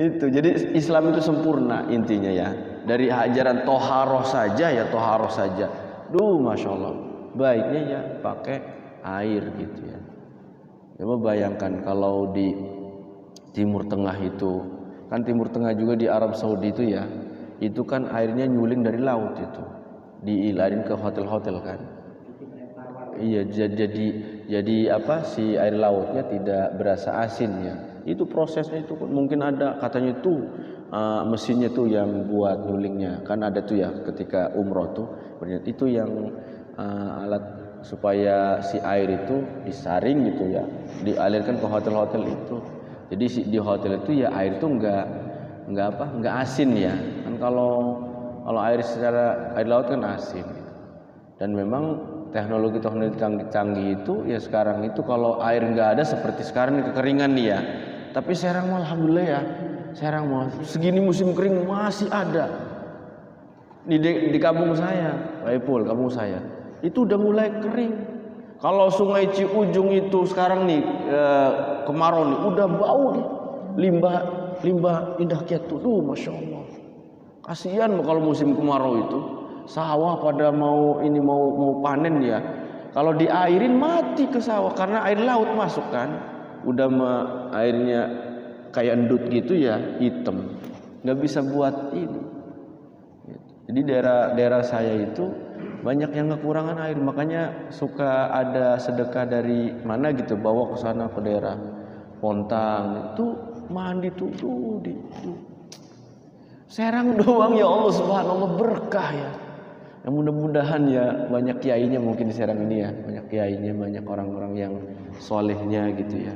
Itu jadi Islam itu sempurna intinya ya. Dari ajaran toharoh saja ya toharoh saja. Duh, masya Allah, baiknya ya pakai air gitu ya. Coba bayangkan kalau di Timur Tengah itu, kan Timur Tengah juga di Arab Saudi itu ya, itu kan airnya nyuling dari laut itu, diilarin ke hotel-hotel kan. Iya, jadi apa si air lautnya tidak berasa asinnya. Itu prosesnya itu mungkin ada katanya tuh mesinnya tuh yang buat nyulingnya kan ada tuh ya ketika umroh tuh itu yang alat supaya si air itu disaring gitu ya dialirkan ke hotel-hotel itu. Jadi di hotel itu ya air itu enggak asin ya kan kalau air secara air laut kan asin gitu. Dan memang teknologi canggih itu ya sekarang itu kalau air enggak ada seperti sekarang ini kekeringan nih ya. Tapi Serang alhamdulillah ya, Serang mau segini musim kering masih ada. Di kampung saya, Raipul, kampung saya, itu udah mulai kering. Kalau Sungai Ciujung itu sekarang nih kemarau nih, udah bau nih, limbah Indah Kiat tuh, masya Allah. Kasihan kalau musim kemarau itu, sawah pada mau panen ya. Kalau diairin mati ke sawah karena air laut masuk kan. Udah airnya kayak endut gitu ya hitam nggak bisa buat ini. Jadi daerah saya itu banyak yang kekurangan air makanya suka ada sedekah dari mana gitu bawa ke sana ke daerah Pontang itu mandi tuh di Serang doang ya Allah subhanallah berkah ya. Yang mudah-mudahan ya banyak kiainya mungkin di Serang ini ya banyak kiainya banyak orang-orang yang solehnya gitu ya.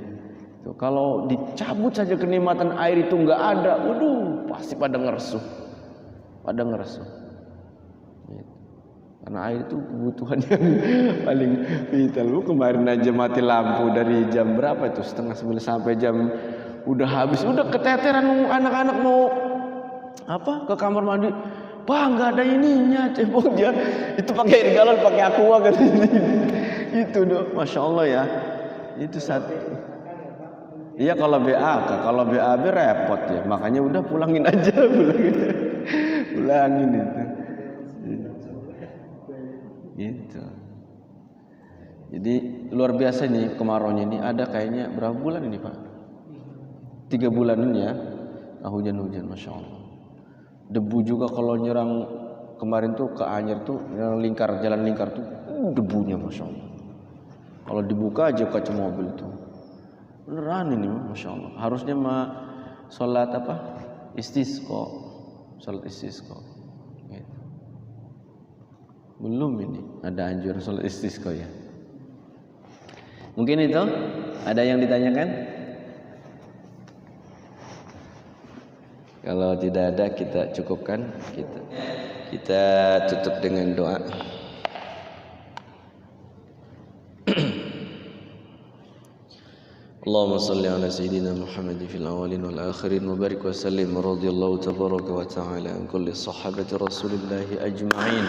Tuh, kalau dicabut saja kenikmatan air itu nggak ada, waduh pasti pada ngeresuh. Gitu. Karena air itu kebutuhan yang paling vital. Lu kemarin aja mati lampu dari jam berapa itu 8:30 sampai jam udah habis, udah keteteran anak-anak mau apa ke kamar mandi. Pak nggak ada ininya, ceboknya itu pakai air galon, pakai aqua kan itu dong, masya Allah ya. Itu satu. Iya kalau BAB repot ya, makanya udah pulangin aja, pulangin itu. Gitu. Jadi luar biasa nih kemaraunya ini ada kayaknya berapa bulan ini Pak? 3 bulanan ya, hujan-hujan, masya Allah. Debu juga kalau nyerang kemarin tuh ke Anyer tuh jalan lingkar tuh debunya masya Allah. Kalau dibuka aja kaca mobil tuh. Beneran ini masya Allah. Harusnya mah sholat apa? Istisqa. Sholat istisqa. Gitu. Belum ini ada anjuran sholat istisqa ya. Mungkin itu ada yang ditanyakan? Kalau tidak ada kita cukupkan, kita tutup dengan doa. اللهم صل على سيدنا محمد في الأولين والآخرين وبارك وسلم ورضي الله تبارك وتعالى عن كل صحابة رسول الله أجمعين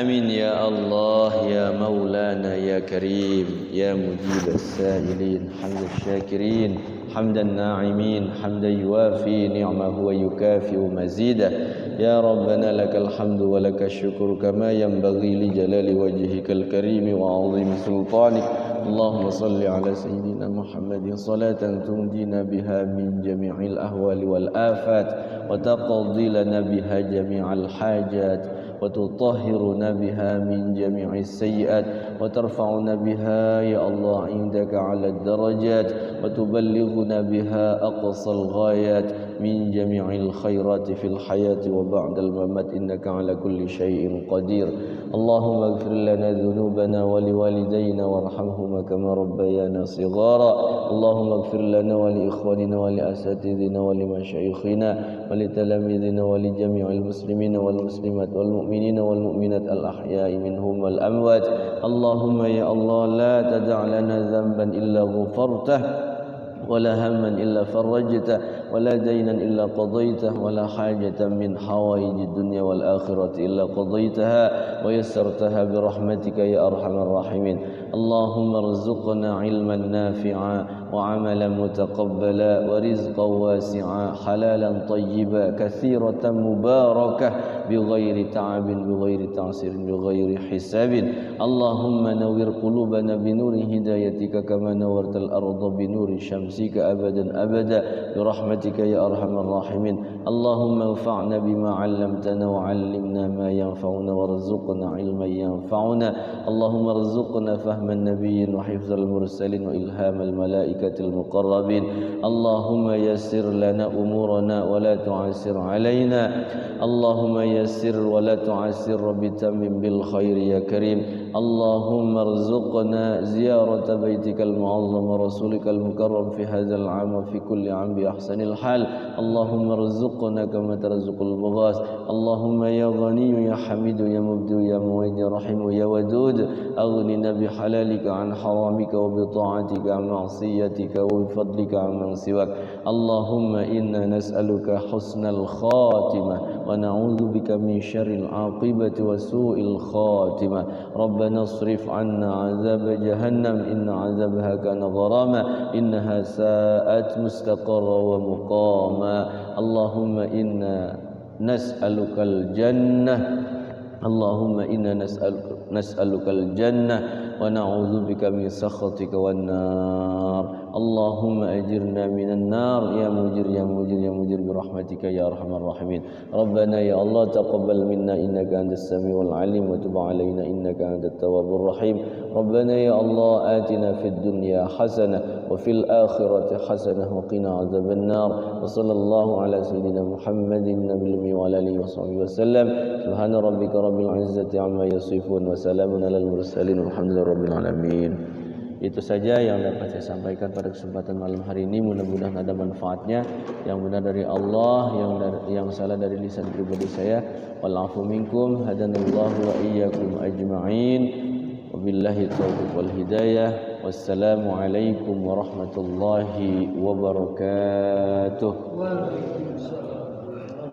آمين يا الله يا مولانا يا كريم يا مجيب السائلين حمد الشاكرين حمد الناعمين حمدا يوافي نعمه ويكافئ مزيده يا ربنا لك الحمد ولك الشكر كما ينبغي لجلال وجهك الكريم وعظيم سلطانك اللهم صل على سيدنا محمد صلاة تنجينا بها من جميع الأهوال والآفات وتقضي لنا بها جميع الحاجات وتطهرنا بها من جميع السيئات وترفعنا بها يا الله عندك على الدرجات وتبلغنا بها أقصى الغايات من جميع الخيرات في الحياة وبعد الممات إنك على كل شيء قدير اللهم اغفر لنا ذنوبنا ولوالدينا وارحمهما كما ربيانا صغارا اللهم اغفر لنا ولإخواننا ولأساتذتنا ولمشايخنا ولتلاميذنا ولجميع المسلمين والمسلمات والمؤمنين والمؤمنات الأحياء منهم والأموات اللهم يا الله لا تدع لنا ذنبا إلا غفرته ولا هما إلا فرجته ولا دينا إلا قضيته ولا حاجة من حوائج الدنيا والآخرة إلا قضيتها ويسرتها برحمتك يا أرحم الراحمين اللهم ارزقنا علما نافعا وعملا متقبلا ورزقا واسعا حلالا طيبا كثيرة مباركة بغير تعب بغير تعسير بغير حساب اللهم نور قلوبنا بنور هدايتك كما نورت الأرض بنور شمسك أبدا أبدا برحمتك يا أرحم الراحمين اللهم انفعنا بما علمتنا وعلمنا ما ينفعنا وارزقنا علما ينفعنا اللهم ارزقنا فهم النبيين وحفظ المرسلين وإلهام الملائكة المقربين اللهم يسر لنا أمورنا ولا تعسر علينا اللهم يسر ولا تعسر بتمم بالخير يا كريم اللهم ارزقنا زيارة بيتك المعظم ورسولك المكرم في هذا العام وفي كل عام بأحسن الحال اللهم ارزقنا كما ترزق البغاث اللهم يا غني يا حميد يا مبدو يا مويد يا رحيم يا ودود أغننا بحلالك عن حرامك وبطاعتك عن معصيتك وبفضلك عن من سواك اللهم إنا نسألك حسن الخاتمة ونعوذ بك من شر العاقبة وسوء الخاتمة ربنا اصرف عنا عذاب جهنم إن عذابها كان غراما إنها ساءت مستقرا ومقاما اللهم إنا نسألك الجنة اللهم إنا نسألك الجنة ونعوذ بك من سخطك والنار اللهم أجرنا من النار يا مجير يا مجير يا مجير برحمتك يا أرحم الراحمين ربنا يا الله تقبل منا إنك أنت السميع العليم وتب علينا إنك أنت التواب الرحيم ربنا يا الله آتنا في الدنيا حسنة وفي الآخرة حسنة وقنا عذاب النار وصلى الله على سيدنا محمد النبي الأمي وعلى آله وصحبه وسلم سبحان ربك رب العزة عما يصفون وسلام على المرسلين والحمد لله رب العالمين. Itu saja yang dapat saya sampaikan pada kesempatan malam hari ini. Mudah-mudahan ada manfaatnya. Yang benar dari Allah, yang salah dari lisan pribadi saya. Wal afu minkum, hadanallahu wa iyyakum ajma'in. Wabillahi taufiq wal hidayah. Wassalamu alaikum warahmatullahi wabarakatuh. Waalaikumsalam.